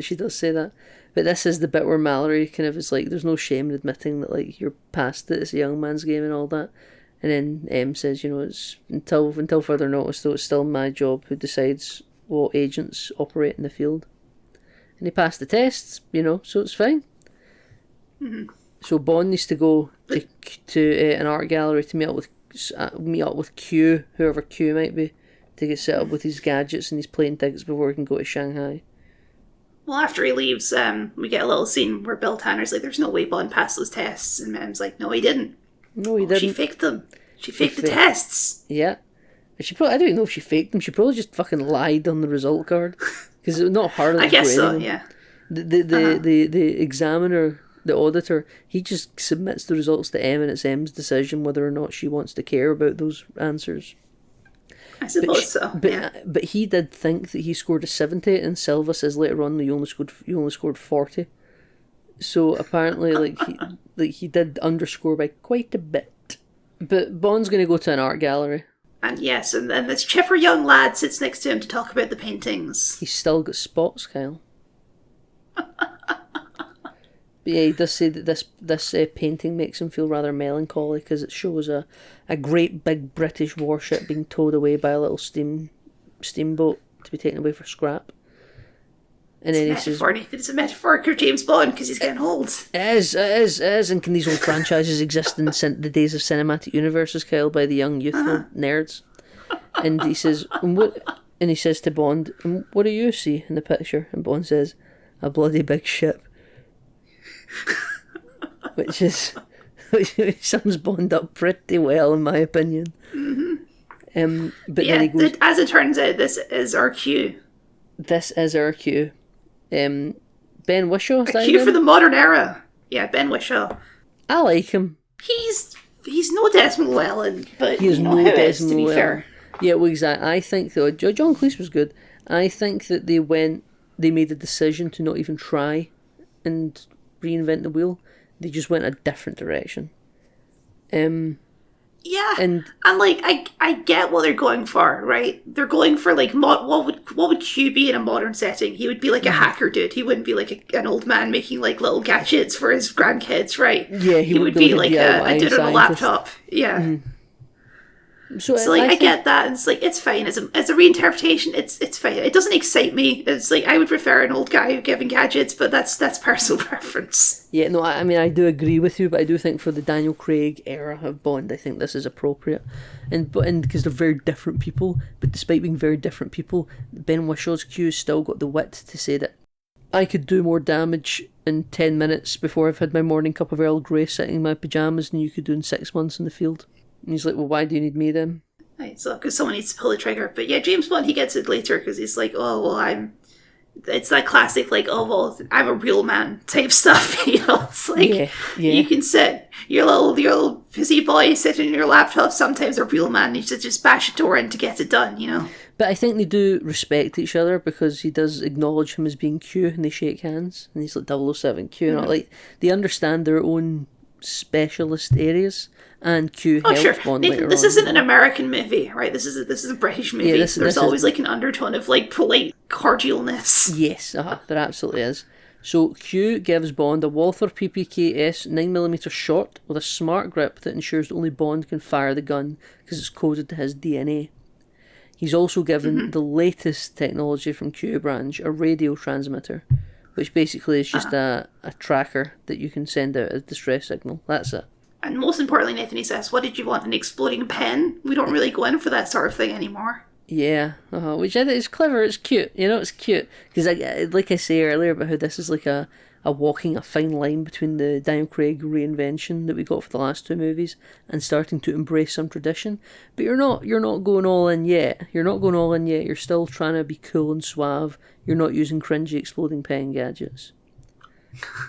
she does say that. But this is the bit where Mallory kind of is like, there's no shame in admitting that, like, you're past it, it's a young man's game and all that. And then M says, you know, it's until further notice, though, it's still my job who decides what agents operate in the field. And he passed the tests, you know, so it's fine. Mm-hmm. So Bond needs to go to an art gallery to meet up with Q, whoever Q might be, to get set up with his gadgets and his plane tickets before he can go to Shanghai. Well, after he leaves, we get a little scene where Bill Tanner's like, there's no way Bond passed those tests. And Mem's like, no, he didn't. No, he didn't. She faked them. She faked the tests. Yeah. I don't even know if she faked them. She probably just fucking lied on the result card. Because it's not hard. I guess so, yeah. The examiner, the auditor, he just submits the results to M, and it's M's decision whether or not she wants to care about those answers. I suppose so. But he did think that he scored a 70, and Silva says later on that you only scored 40. So apparently, he did underscore by quite a bit. But Bond's going to go to an art gallery. And yes, and then this chipper young lad sits next to him to talk about the paintings. He's still got spots, Kyle. But yeah, he does say that this painting makes him feel rather melancholy because it shows a great big British warship being towed away by a little steamboat to be taken away for scrap. And then he says, it's a metaphor for James Bond because he's getting old. It is. And can these old franchises exist in the days of cinematic universes, Kyle, by the young youthful nerds? And he says, And he says to Bond, "What do you see in the picture?" And Bond says, "A bloody big ship." which sums Bond up pretty well, in my opinion. Mm-hmm. But then he goes, as it turns out, this is our cue. This is our cue. Ben Whishaw, is that Cue his for name? the modern era. Yeah, Ben Whishaw. I like him. He's no Desmond Llewellyn, but He is you know no how it is, Desmond to be Llewellyn. fair. Yeah, well, exactly. I think, though, John Cleese was good. I think that they made a decision to not even try and reinvent the wheel. They just went a different direction. Yeah, and like I get what they're going for, right? They're going for like what would Q be in a modern setting? He would be like a hacker dude. He wouldn't be like an old man making like little gadgets for his grandkids, right? Yeah, he would be like a dude on a laptop. Yeah. Mm-hmm. So like I get that, and it's like it's fine as a reinterpretation. It's fine. It doesn't excite me. It's like I would prefer an old guy giving gadgets, but that's personal preference. Yeah, no, I mean I do agree with you, but I do think for the Daniel Craig era of Bond, I think this is appropriate, and because they're very different people. But despite being very different people, Ben Wishaw's Q's still got the wit to say that I could do more damage in 10 minutes before I've had my morning cup of Earl Grey sitting in my pajamas than you could do in 6 months in the field. And he's like, well, why do you need me then? Right, so because someone needs to pull the trigger. But yeah, James Bond, he gets it later because he's like, oh, well, it's that classic, like, oh, well, I'm a real man type stuff, you know? It's like, you can sit, your little busy boy sitting in your laptop, sometimes a real man needs to just bash a door in to get it done, you know? But I think they do respect each other because he does acknowledge him as being Q and they shake hands. And he's like 007 Q. And like, they understand their own specialist areas. And Q helps Bond later this on. isn't an American movie, right? This is a British movie. Yeah, There's always like an undertone of like polite cordialness. Yes, there absolutely is. So Q gives Bond a Walther PPK-S 9mm shot with a smart grip that ensures only Bond can fire the gun because it's coded to his DNA. He's also given the latest technology from Q Branch, a radio transmitter, which basically is just a tracker that you can send out a distress signal. That's it. And most importantly, Nathan, he says, what did you want, an exploding pen? We don't really go in for that sort of thing anymore. Yeah, which I think is clever, it's cute, you know, it's cute. Because like I say earlier about how this is like a walking a fine line between the Daniel Craig reinvention that we got for the last two movies and starting to embrace some tradition. But you're not going all in yet. You're still trying to be cool and suave. You're not using cringy exploding pen gadgets.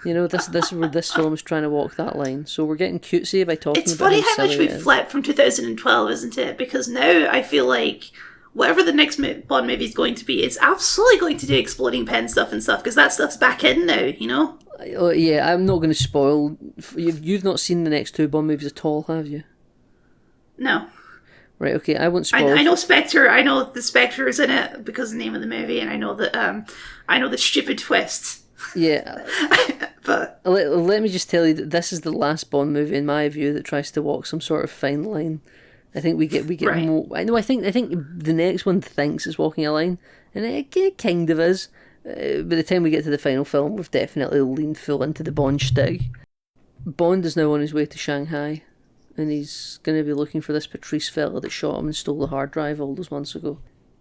You know, this is where this film is trying to walk that line. So we're getting cutesy by talking about It's funny how much we've flipped from 2012, isn't it? Because now I feel like whatever the next Bond movie is going to be, it's absolutely going to do exploding pen stuff and stuff, because that stuff's back in now, you know? Oh, yeah, I'm not going to spoil. You've not seen the next two Bond movies at all, have you? No. Right, okay, I won't spoil. I know Spectre. I know the Spectre is in it because of the name of the movie, and I know that I know the stupid twist. Yeah, but let me just tell you that this is the last Bond movie, in my view, that tries to walk some sort of fine line. I think we get right. more. I think the next one thinks it's walking a line, and it kind of is. By the time we get to the final film, we've definitely leaned full into the Bond shtick. Bond is now on his way to Shanghai, and he's going to be looking for this Patrice fella that shot him and stole the hard drive all those months ago.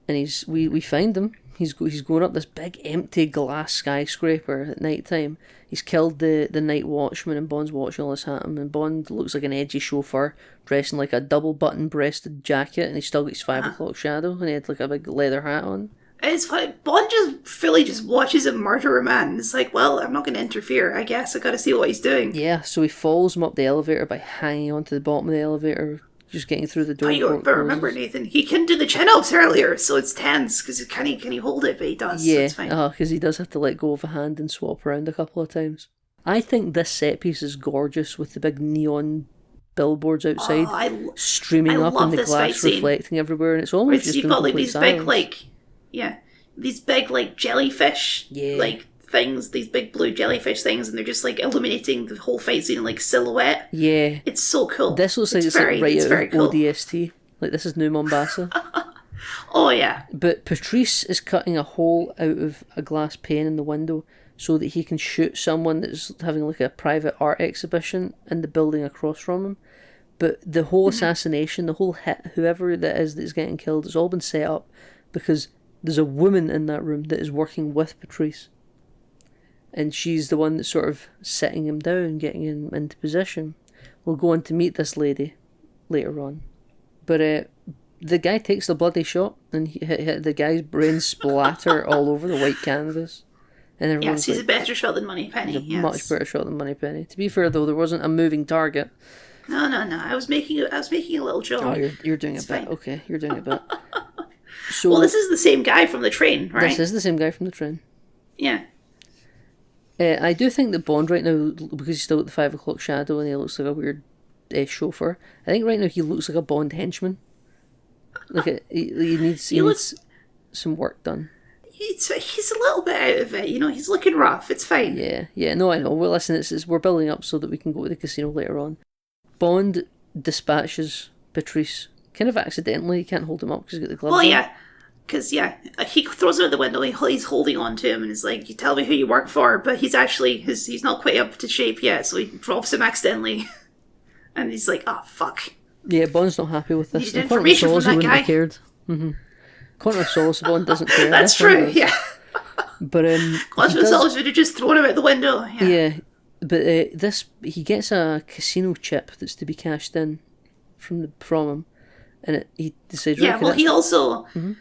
And we find him. He's going up this big empty glass skyscraper at night time. He's killed the night watchman, and Bond's watching all this happen. And Bond looks like an edgy chauffeur dressed in like a double button breasted jacket, and he's still got his 5 o'clock shadow, and he had like a big leather hat on. It's funny. Bond just fully just watches him murder a man. It's like, well, I'm not going to interfere. I guess I got to see what he's doing. Yeah, so he follows him up the elevator by hanging onto the bottom of the elevator, just getting through the door. But remember, Nathan, he couldn't do the chin-ups earlier, so it's tense, because can he hold it, but he does, yeah, so it's fine. Because he does have to let go of a hand and swap around a couple of times. I think this set piece is gorgeous with the big neon billboards outside streaming up and the glass reflecting everywhere, and it's almost just you've got like these silence. big jellyfish things, these big blue jellyfish things, and they're just like illuminating the whole fight scene in like silhouette. Yeah, it's so cool. This looks like it's right out of cool. ODST. Like this is New Mombasa. Oh yeah. But Patrice is cutting a hole out of a glass pane in the window so that he can shoot someone that's having like a private art exhibition in the building across from him. But the whole assassination, the whole hit, whoever that is that's getting killed, it's all been set up because there's a woman in that room that is working with Patrice. And she's the one that's sort of sitting him down, getting him into position. We'll go on to meet this lady later on. But the guy takes the bloody shot, and the guy's brains splatter all over the white canvas. And yes, he's a better shot than Moneypenny. He's a much better shot than Moneypenny. To be fair, though, there wasn't a moving target. No. I was making a little joke. Oh, you're doing a bit. Okay, you're doing a bit. So, well, this is the same guy from the train, right? This is the same guy from the train. Yeah. I do think that Bond right now, because he's still at the 5 o'clock shadow and he looks like a weird chauffeur, I think right now he looks like a Bond henchman. Like he needs some work done. He's a little bit out of it, he's looking rough. It's fine. Yeah, no, I know. Well, listen, we're building up so that we can go to the casino later on. Bond dispatches Patrice kind of accidentally. He can't hold him up because he's got the gloves on. Well, yeah. Because, he throws him out the window, he's holding on to him, and is like, you tell me who you work for, but he's actually, he's not quite up to shape yet, so he drops him accidentally. And he's like, oh, fuck. Yeah, Bond's not happy with this. Needed information from that guy. Cared. Mm-hmm. Quantum of Solace, Bond doesn't care. That's true, yeah. But, Quantum of Solace would have just thrown him out the window. Yeah, but he gets a casino chip that's to be cashed in from him, and he decides... Yeah, well, he also... Mm-hmm.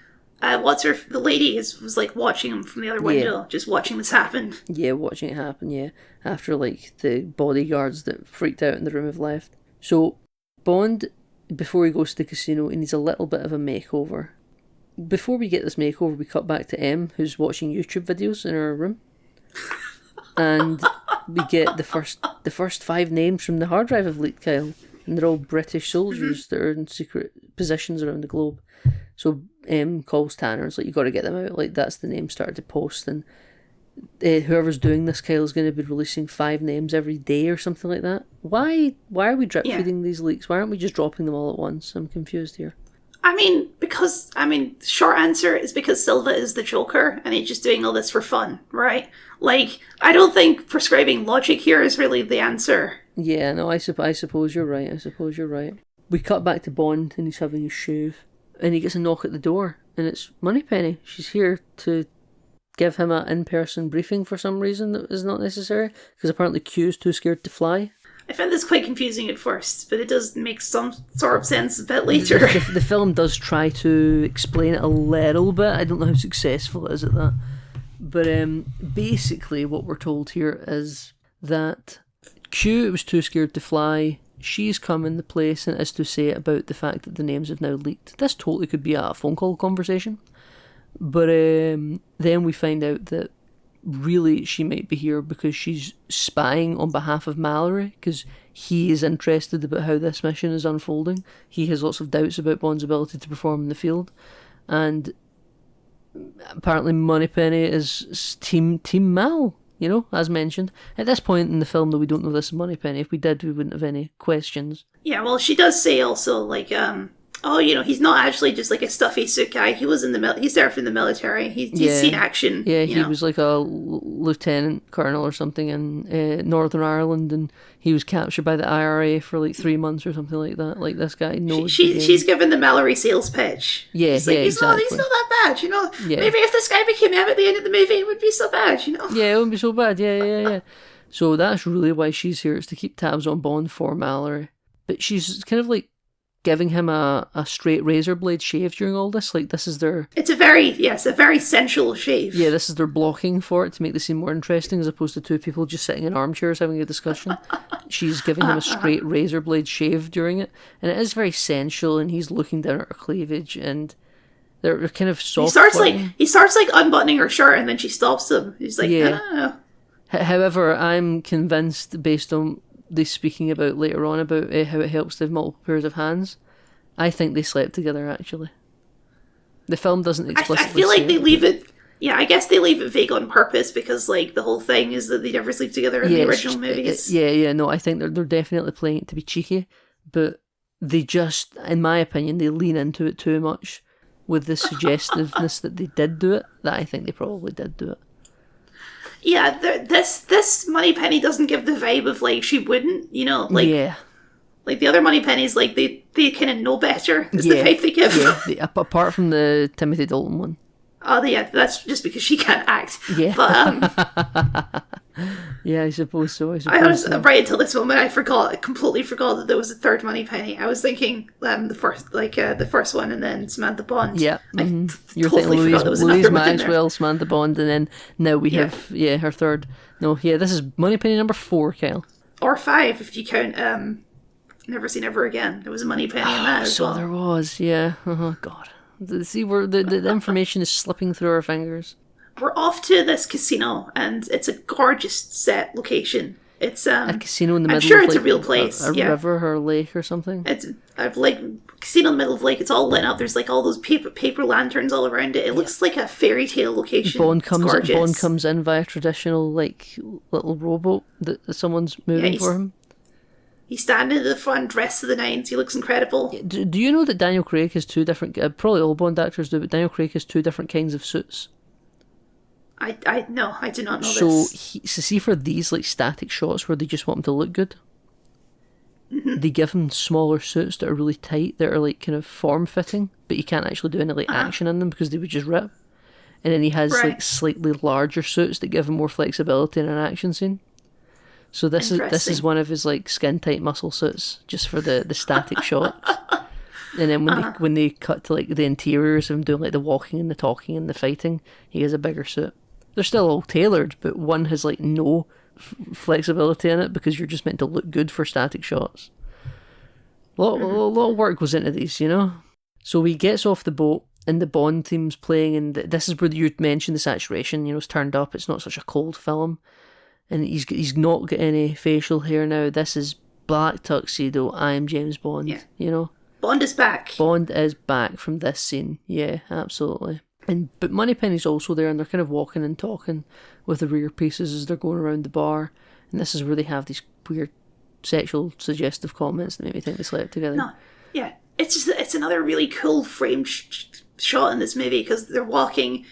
The lady was like watching him from the other window, just watching this happen. Yeah, watching it happen, yeah. After like the bodyguards that freaked out in the room have left. So, Bond, before he goes to the casino, he needs a little bit of a makeover. Before we get this makeover, we cut back to M, who's watching YouTube videos in her room. And we get the first 5 names from the hard drive of leaked, Kyle. And they're all British soldiers that are in secret positions around the globe. So M calls Tanner, it's like, you got to get them out. Like, that's the name started to post, and whoever's doing this, Kyle, is going to be releasing 5 names every day or something like that. Why are we drip feeding these leaks? Why aren't we just dropping them all at once? I'm confused here. Short answer is because Silva is the Joker, and he's just doing all this for fun, right? Like, I don't think prescribing logic here is really the answer. Yeah, no, I suppose you're right. We cut back to Bond, and he's having a shave. And he gets a knock at the door, and it's Moneypenny. She's here to give him an in-person briefing for some reason that is not necessary, because apparently Q's too scared to fly. I found this quite confusing at first, but it does make some sort of sense a bit later. The film does try to explain it a little bit. I don't know how successful it is at that. But basically what we're told here is that Q was too scared to fly. She's come in the place and is to say about the fact that the names have now leaked. This totally could be a phone call conversation. But then we find out that really she might be here because she's spying on behalf of Mallory, because he is interested about how this mission is unfolding. He has lots of doubts about Bond's ability to perform in the field. And apparently Moneypenny is team Mal. As mentioned. At this point in the film, though, we don't know this is Moneypenny. If we did, we wouldn't have any questions. Yeah, well, she does say also, like, he's not actually just like a stuffy suit guy. He was in the he served in the military. He's seen action. Yeah, he was like a lieutenant colonel or something in Northern Ireland, and he was captured by the IRA for like 3 months or something like that. Like, this guy knows. She's given the Mallory sales pitch. Yeah, he's not that bad. Yeah. Maybe if this guy became him at the end of the movie, it would be so bad. Yeah, it wouldn't be so bad. Yeah. So that's really why she's here, is to keep tabs on Bond for Mallory. But she's kind of like giving him a straight razor blade shave during all this. Like, this is their... It's a very sensual shave. Yeah, this is their blocking for it to make the scene more interesting, as opposed to 2 people just sitting in armchairs having a discussion. She's giving him a straight razor blade shave during it, and it is very sensual, and he's looking down at her cleavage, and they're kind of soft. He starts unbuttoning her shirt, and then she stops him. He's like, yeah. No. However, I'm convinced, based on they speaking about later on about how it helps to have multiple pairs of hands, I think they slept together, actually. The film doesn't explicitly I feel like they leave it. Yeah, I guess they leave it vague on purpose, because like the whole thing is that they never sleep together in the original movies. No, I think they're definitely playing it to be cheeky, but they just, in my opinion, they lean into it too much with the suggestiveness that they did do it, that I think they probably did do it. Yeah, this Moneypenny doesn't give the vibe of like she wouldn't, like like the other Moneypennies, like they kind of know better. Is the vibe they give? Yeah, apart from the Timothy Dalton one. Oh, yeah, that's just because she can't act. Yeah. But, yeah, I suppose so. Right until this moment, I completely forgot that there was a third Moneypenny. I was thinking the first one, and then Samantha Bond. Yeah. You're totally thinking forgot there was Louise another one in there. Maxwell, Samantha Bond, and then now we have, her third. No, yeah, this is Moneypenny number 4, Kyle. Or 5, if you count Never Say Never Again. There was a Moneypenny in that as well. So there was, yeah. Oh, God. See, the information is slipping through our fingers. We're off to this casino, and it's a gorgeous set location. It's a casino in the middle. I'm sure of it's a real place. A river or a lake or something. It's casino in the middle of the lake. It's all lit up. There's like all those paper lanterns all around it. It looks like a fairy tale location. Bond comes in via traditional like little rowboat that someone's moving for him. He's standing at the front, dressed to the nines. He looks incredible. Do you know that Daniel Craig has 2 different... probably all Bond actors do, but Daniel Craig has 2 different kinds of suits. I do not know this. So see for these like static shots where they just want him to look good, they give him smaller suits that are really tight, that are like kind of form-fitting, but you can't actually do any like action in them because they would just rip. And then he has like slightly larger suits that give him more flexibility in an action scene. So this is one of his like skin tight muscle suits just for the static shots. And then when they cut to like the interiors of him doing like the walking and the talking and the fighting, he has a bigger suit. They're still all tailored, but one has like no flexibility in it because you're just meant to look good for static shots. A lot of work goes into these, you know. So he gets off the boat and the Bond theme's playing, and this is where you mentioned the saturation. You know, it's turned up. It's not such a cold film. And he's not got any facial hair now. This is black tuxedo. I am James Bond. Yeah. You know, Bond is back. Bond is back from this scene. Yeah, absolutely. But Moneypenny's also there, and they're kind of walking and talking with the rear pieces as they're going around the bar. And this is where they have these weird sexual suggestive comments that make me think they slept together. No, yeah, it's another really cool frame shot in this movie because they're walking,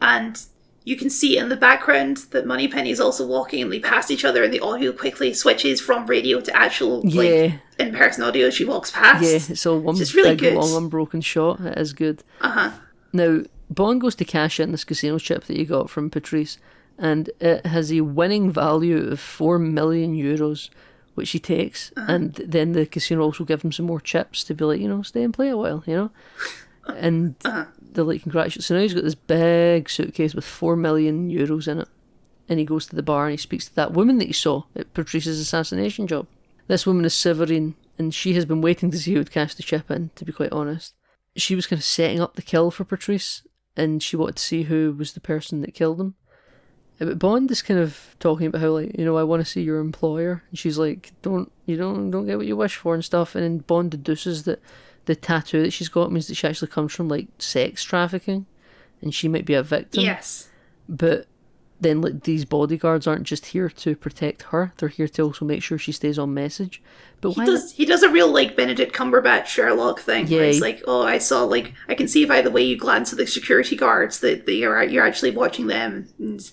and you can see in the background that Moneypenny is also walking, and they pass each other, and the audio quickly switches from radio to actual in-person audio as she walks past. Yeah, it's all one really big, long, unbroken shot. It is good. Now, Bond goes to cash in this casino chip that you got from Patrice, and it has a winning value of 4 million euros, which he takes, and then the casino also give him some more chips to be like, you know, stay and play a while, you know? And they're like, congratulations. So now he's got this big suitcase with 4 million euros in it, and he goes to the bar and he speaks to that woman that he saw at Patrice's assassination job. This woman is Severine, and she has been waiting to see who would cash the chip in, to be quite honest. She was kind of setting up the kill for Patrice, and she wanted to see who was the person that killed him. But Bond is kind of talking about how, like, you know, I want to see your employer. And she's like, don't get what you wish for and stuff. And then Bond deduces that the tattoo that she's got means that she actually comes from, like, sex trafficking, and she might be a victim. Yes. But then, like, these bodyguards aren't just here to protect her; they're here to also make sure she stays on message. But he does a real like Benedict Cumberbatch Sherlock thing. Yeah, where it's like, oh, I saw like I can see by the way you glance at the security guards that you're actually watching them, and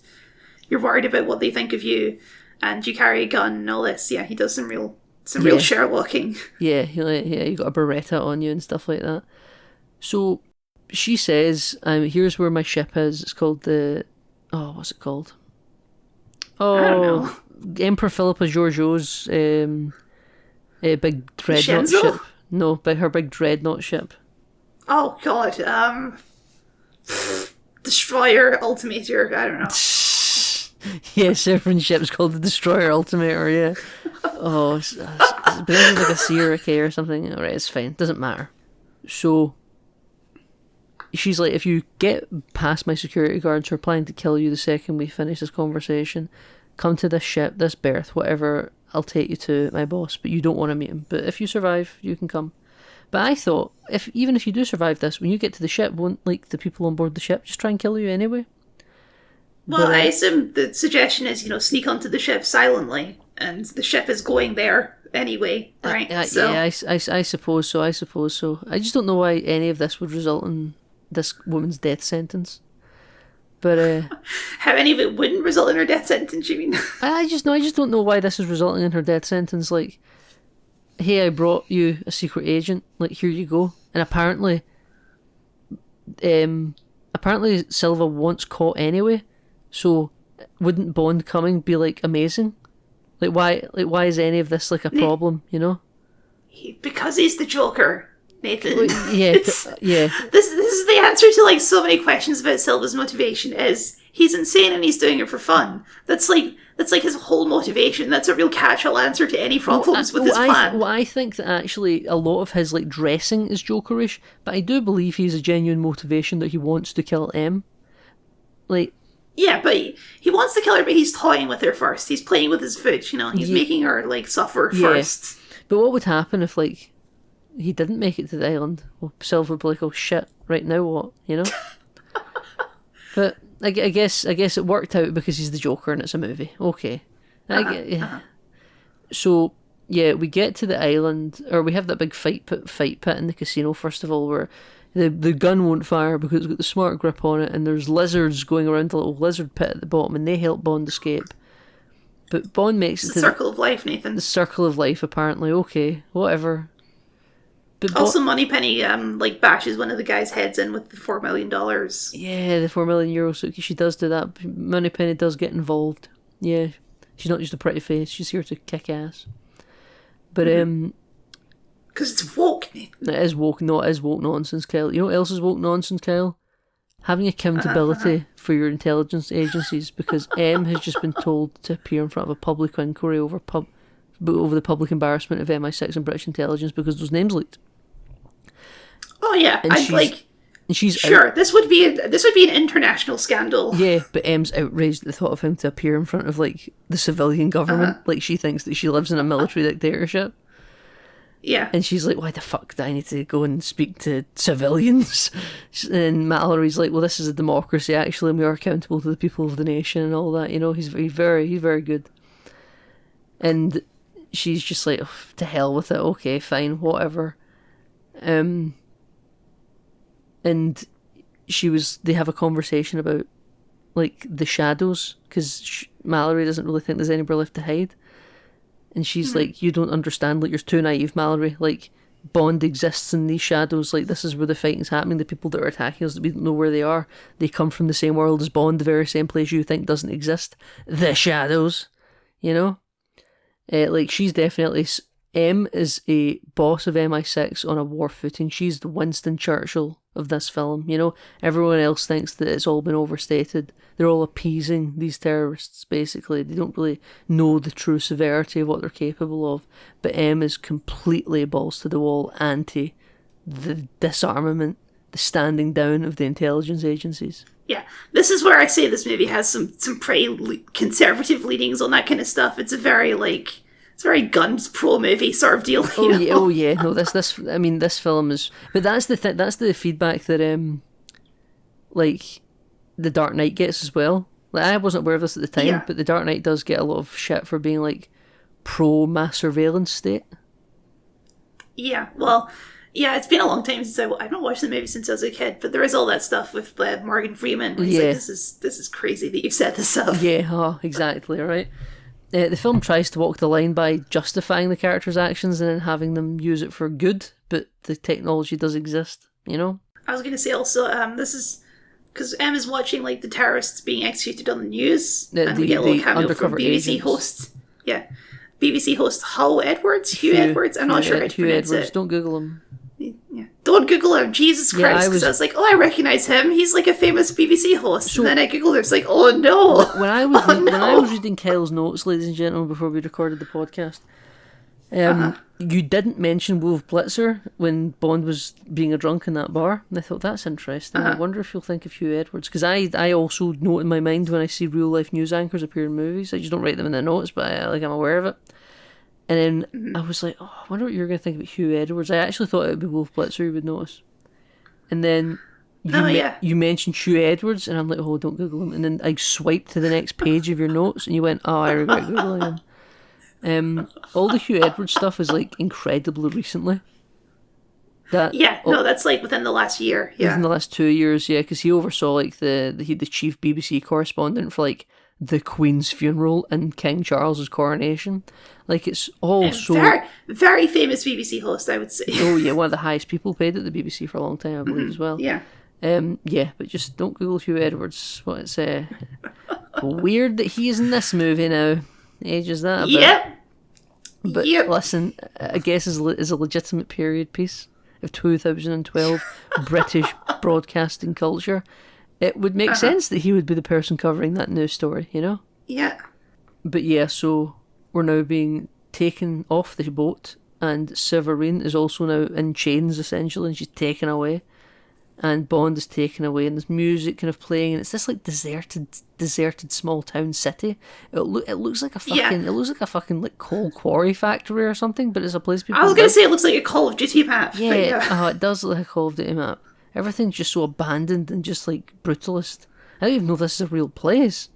you're worried about what they think of you, and you carry a gun and all this. Yeah, he does some real Sherlocking. Yeah, you got a Beretta on you and stuff like that. So she says, here's where my ship is. It's called what's it called? Oh, I don't know. Emperor Philippa Georgiou's big dreadnought ship. No, her big dreadnought ship. Oh God, Destroyer Ultimator. I don't know. Yeah, Severin's ship's called the Destroyer Ultimator. Yeah. Oh, it's like a C or a K or something. Alright, it's fine. Doesn't matter. So she's like, if you get past my security guards who are planning to kill you the second we finish this conversation, come to this ship, this berth, whatever, I'll take you to my boss, but you don't want to meet him. But if you survive, you can come. But I thought, even if you do survive this, when you get to the ship, won't like the people on board the ship just try and kill you anyway? Well, I assume the suggestion is, sneak onto the ship silently, and the ship is going there anyway, right? Yeah, I suppose so. I just don't know why any of this would result in this woman's death sentence. But how any of it wouldn't result in her death sentence? You mean? I just don't know why this is resulting in her death sentence. Like, hey, I brought you a secret agent. Like, here you go. And apparently apparently Silva wants caught anyway, so wouldn't Bond coming be like amazing? Like why is any of this like a problem, you know? Because he's the Joker, Nathan. Well, yeah, yeah. This is the answer to like so many questions about Silva's motivation is he's insane and he's doing it for fun. That's like his whole motivation. That's a real catch-all answer to any problems with his plan. I think that actually a lot of his like dressing is Jokerish, but I do believe he's a genuine motivation that he wants to kill M. Like, yeah, but he wants to kill her, but he's toying with her first. He's playing with his food, you know. He's making her like suffer first. But what would happen if like he didn't make it to the island? Well, Silver would be like, oh shit, right now what? You know. But I guess it worked out because he's the Joker and it's a movie. Okay. So, yeah, we get to the island, or we have that big fight pit in the casino, first of all, where the gun won't fire because it's got the smart grip on it, and there's lizards going around the little lizard pit at the bottom, and they help Bond escape. But Bond makes it to the circle of life, Nathan. The circle of life, apparently. Okay, whatever. But also, Moneypenny bashes one of the guys' heads in with the $4 million. Yeah, the €4 million. So she does do that. Moneypenny does get involved. Yeah, she's not just a pretty face. She's here to kick ass. But because it's woke, Nathan. It is woke. No, it is woke nonsense, Kyle. You know what else is woke nonsense, Kyle? Having accountability for your intelligence agencies, because M has just been told to appear in front of a public inquiry over the public embarrassment of MI6 and British intelligence because those names leaked. Oh yeah, and she's sure. This would be an international scandal. Yeah, but M's outraged at the thought of him to appear in front of like the civilian government, like she thinks that she lives in a military dictatorship. Yeah, and she's like, "Why the fuck do I need to go and speak to civilians?" And Mallory's like, "Well, this is a democracy, actually, and we are accountable to the people of the nation and all that." You know, he's very good. And she's just like, oh, to hell with it. Okay, fine, whatever. And they have a conversation about like the shadows, because Mallory doesn't really think there's anywhere left to hide, and she's like, you don't understand, like, you're too naive, Mallory. Like, Bond exists in these shadows. Like, this is where the fighting's happening. The people that are attacking us, we don't know where they are. They come from the same world as Bond, the very same place you think doesn't exist, the shadows, you know. Like, she's definitely... M is a boss of MI6 on a war footing. She's the Winston Churchill of this film, you know. Everyone else thinks that it's all been overstated. They're all appeasing these terrorists, basically. They don't really know the true severity of what they're capable of. But M is completely balls to the wall anti the disarmament, the standing down of the intelligence agencies. Yeah, this is where I say this movie has some pretty conservative leanings on that kind of stuff. It's a very guns pro movie sort of deal. Oh yeah. No, this film is. But that's the feedback that like the Dark Knight gets as well. Like, I wasn't aware of this at the time, but the Dark Knight does get a lot of shit for being like pro mass surveillance state. Yeah, well, yeah, it's been a long time since I've not watched the movie since I was a kid, but there is all that stuff with Morgan Freeman. He's like, this is crazy that you've set this up. Yeah, exactly, right. The film tries to walk the line by justifying the characters' actions and then having them use it for good, but the technology does exist, you know? I was going to say also, this is... Because M is watching, like, the terrorists being executed on the news, and we get a little cameo from BBC host... Yeah. BBC host Hugh Edwards? I'm not sure how to pronounce Edwards. it. Don't Google him. Yeah. Don't Google him, Jesus Christ. Because I was like, I recognise him. He's like a famous BBC host. So, and then I Googled him. It's like, oh no. When I was reading Kyle's notes, ladies and gentlemen, before we recorded the podcast, you didn't mention Wolf Blitzer when Bond was being a drunk in that bar. And I thought, that's interesting. I wonder if you'll think of Hugh Edwards. Because I also note in my mind when I see real life news anchors appear in movies. I just don't write them in the notes, but I'm aware of it. And then I was like, oh, I wonder what you're going to think about Hugh Edwards. I actually thought it would be Wolf Blitzer you would notice. And then you mentioned Hugh Edwards, and I'm like, oh, don't Google him. And then I swiped to the next page of your notes, and you went, oh, I regret Googling him. All the Hugh Edwards stuff is like incredibly recently. That's like within the last year. Yeah, within the last 2 years. Yeah, because he oversaw like the chief BBC correspondent for like the Queen's funeral and King Charles's coronation. Like, it's all so... Very, very famous BBC host, I would say. Oh, yeah, one of the highest people paid at the BBC for a long time, I believe, as well. Yeah. Yeah, but just don't Google Hugh Edwards. What it's weird that he is in this movie now. Ages that a bit. Yep. But listen, I guess is a legitimate period piece of 2012 British broadcasting culture. It would make sense that he would be the person covering that news story, you know? Yeah. But yeah, so we're now being taken off the boat, and Severine is also now in chains, essentially, and she's taken away. And Bond is taken away, and there's music kind of playing, and it's this like deserted small town city. It looks like a fucking like coal quarry factory or something, but it's a place people. I was gonna say it looks like a Call of Duty map. Yeah, it does look like a Call of Duty map. Everything's just so abandoned and just like brutalist. I don't even know if this is a real place.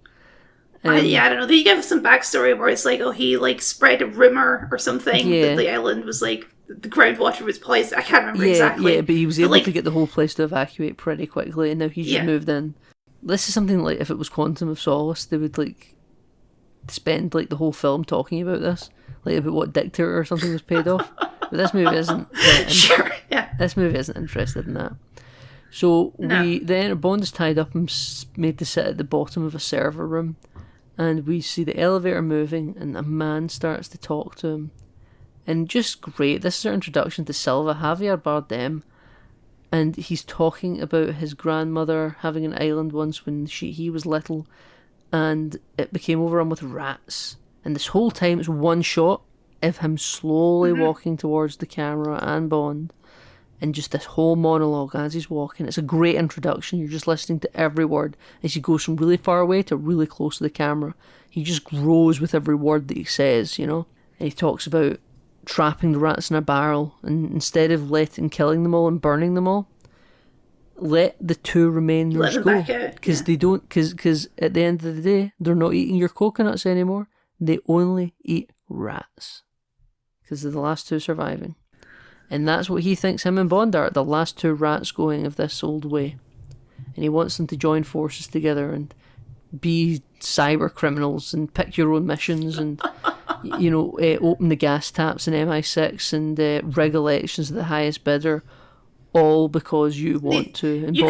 I don't know. They give some backstory where it's like, oh, he like spread a rumor or something that the island was like the groundwater was poisoned. I can't remember exactly. Yeah, but he was able to get the whole place to evacuate pretty quickly, and now he's just moved in. This is something like if it was Quantum of Solace, they would like spend like the whole film talking about this, like about what dictator or something was paid off. But this movie isn't. Sure, yeah. This movie isn't interested in that. So then Bond is tied up and made to sit at the bottom of a server room, and we see the elevator moving, and a man starts to talk to him. And just great, this is our introduction to Silva, Javier Bardem, and he's talking about his grandmother having an island once when he was little, and it became overrun with rats. And this whole time it's one shot of him slowly walking towards the camera and Bond, and just this whole monologue as he's walking. It's a great introduction. You're just listening to every word as he goes from really far away to really close to the camera. He just grows with every word that he says, you know. And he talks about trapping the rats in a barrel, and instead of killing them all and burning them all, let the two remainers go, because they don't, because at the end of the day they're not eating your coconuts anymore. They only eat rats because they're the last two surviving, and that's what he thinks him and Bond are, the last two rats going of this old way, and he wants them to join forces together and be cyber criminals and pick your own missions and you know, open the gas taps in MI6 and rig elections of the highest bidder, all because you want to. And you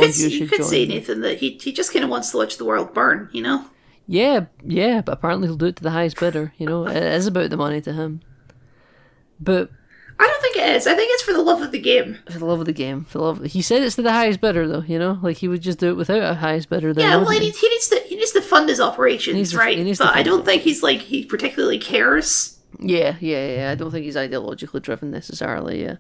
could say, Nathan, that he just kind of wants to watch the world burn, you know? Yeah, but apparently he'll do it to the highest bidder, you know? It is about the money to him. But I don't think it is. I think it's for the love of the game. For the love of the game. He said it's to the highest bidder, though, you know? Like, he would just do it without a highest bidder. Yeah, well, he needs to fund his operations, right? But I don't think he particularly cares. Yeah. I don't think he's ideologically driven necessarily, yeah.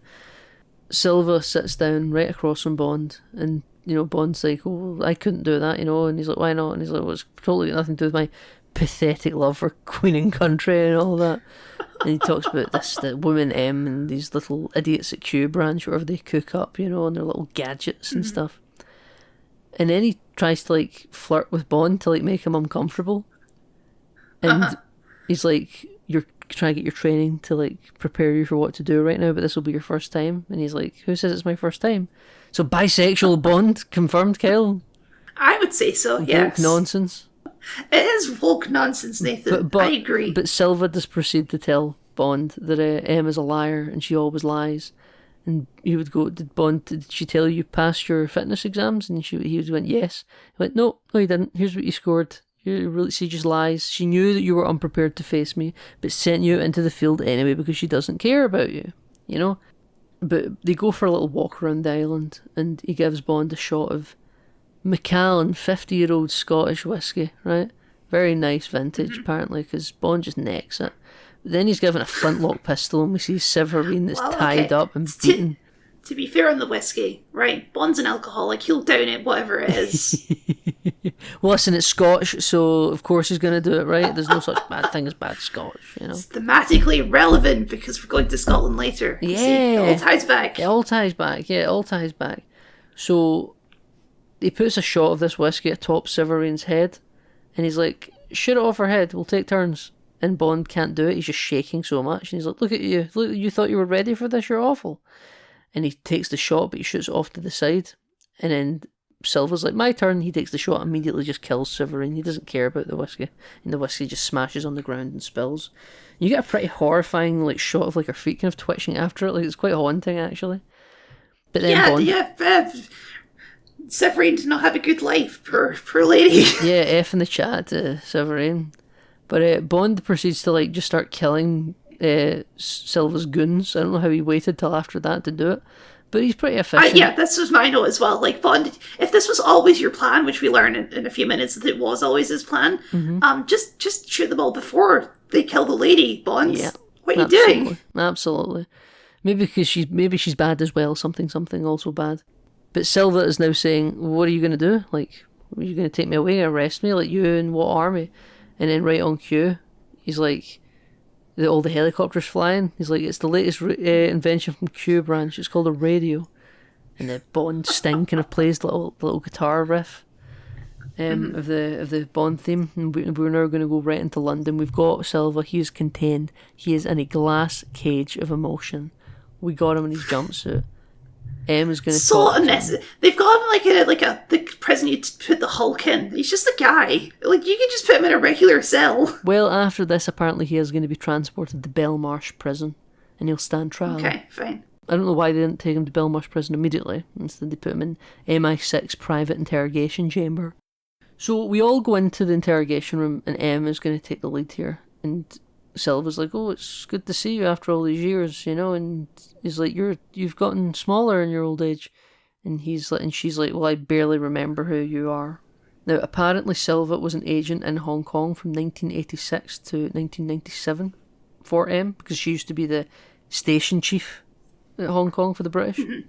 Silva sits down right across from Bond, and, you know, Bond's like, oh, I couldn't do that, you know? And he's like, why not? And he's like, well, it's totally got nothing to do with my pathetic love for Queen and country and all that. And he talks about the woman M and these little idiots at Q Branch, whatever they cook up, you know, and their little gadgets and stuff. And then he tries to like flirt with Bond to like make him uncomfortable. And he's like, you're trying to get your training to like prepare you for what to do right now, but this will be your first time. And he's like, who says it's my first time? So bisexual Bond confirmed, Kyle? I would say so, yes. Woke nonsense. It is woke nonsense, Nathan. But I agree. But Silva does proceed to tell Bond that M is a liar and she always lies. And he would go, did she tell you passed your fitness exams? And he went, yes. He went, no, you didn't. Here's what you scored. She just lies. She knew that you were unprepared to face me, but sent you into the field anyway because she doesn't care about you, you know? But they go for a little walk around the island, and he gives Bond a shot of Macallan 50-year-old Scottish whiskey, right? Very nice vintage, apparently, because Bond just necks it. But then he's given a flintlock pistol, and we see Severine that's tied up and beaten. To be fair on the whiskey, right? Bond's an alcoholic. He'll down it, whatever it is. Well, listen, it's Scotch, so of course he's going to do it, right? There's no such bad thing as bad Scotch, you know? It's thematically relevant because we're going to Scotland later. Yeah. See, it all ties back. It all ties back. So he puts a shot of this whiskey atop Severine's head, and he's like, shoot it off her head, we'll take turns. And Bond can't do it, he's just shaking so much, and he's like, look at you, you thought you were ready for this, you're awful. And he takes the shot, but he shoots it off to the side, and then Silva's like, my turn. He takes the shot, immediately just kills Severine. He doesn't care about the whiskey, and the whiskey just smashes on the ground and spills. You get a pretty horrifying like shot of like her feet kind of twitching after it. Like, it's quite haunting actually. But then Bond, Severine did not have a good life. Poor lady. Yeah, F in the chat to Severine. But Bond proceeds to like just start killing Silva's goons. I don't know how he waited till after that to do it, but he's pretty efficient. Yeah, this was my note as well. Like, Bond, if this was always your plan, which we learn in a few minutes that it was always his plan, just shoot them all before they kill the lady, Bond. Yeah, what are you doing? Absolutely. Maybe because she's bad as well. Something also bad. But Silva is now saying, "What are you going to do? Like, are you going to take me away, arrest me? Like, you and what army?" And then right on cue, he's like, all the helicopters flying. He's like, it's the latest invention from Q branch. It's called a radio. And the Bond Sting kind of plays the little guitar riff of the Bond theme. And we're now going to go right into London. We've got Silva. He is contained. He is in a glass cage of emotion. We got him in his jumpsuit. M is going to so unnecessary. They've got him like the prison you put the Hulk in. He's just a guy. Like, you can just put him in a regular cell. Well, after this, apparently he is going to be transported to Belmarsh prison, and he'll stand trial. Okay, fine. I don't know why they didn't take him to Belmarsh prison immediately. Instead, they put him in MI6 private interrogation chamber. So we all go into the interrogation room, and M is going to take the lead here, and Silva's like, "Oh, it's good to see you after all these years, you know," and he's like, "You've gotten smaller in your old age," and she's like, "Well, I barely remember who you are." Now, apparently Silva was an agent in Hong Kong from 1986 to 1997 for M, because she used to be the station chief at Hong Kong for the British. And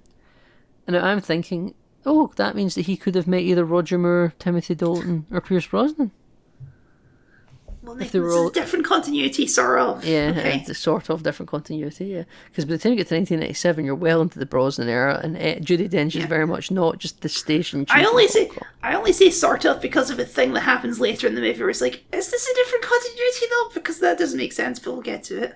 now I'm thinking, oh, that means that he could have met either Roger Moore, Timothy Dalton, or Pierce Brosnan. Well, this is a different continuity, sort of. Yeah, okay. It's a sort of different continuity, yeah. Because by the time you get to 1997, you're well into the Brosnan era, and Judi Dench is very much not just the station chief. I only say sort of because of a thing that happens later in the movie where it's like, is this a different continuity though? Because that doesn't make sense, but we'll get to it.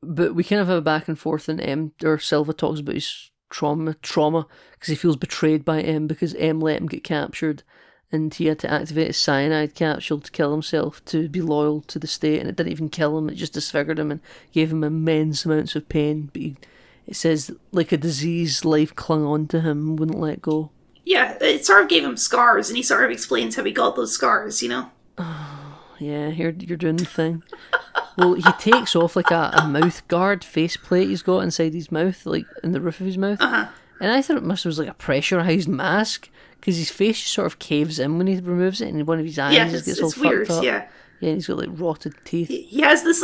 But we kind of have a back and forth, and Silva talks about his trauma, because he feels betrayed by M because M let him get captured. And he had to activate his cyanide capsule to kill himself to be loyal to the state, and it didn't even kill him, it just disfigured him and gave him immense amounts of pain. But it says, like a disease, life clung on to him and wouldn't let go. Yeah, it sort of gave him scars, and he sort of explains how he got those scars, you know? Oh, yeah, you're doing the thing. Well, he takes off like a mouth guard faceplate he's got inside his mouth, like in the roof of his mouth. Uh-huh. And I thought it was like a pressurized mask, because his face just sort of caves in when he removes it, and one of his eyes just gets all weird, fucked up. Yeah, and he's got like rotted teeth. He has this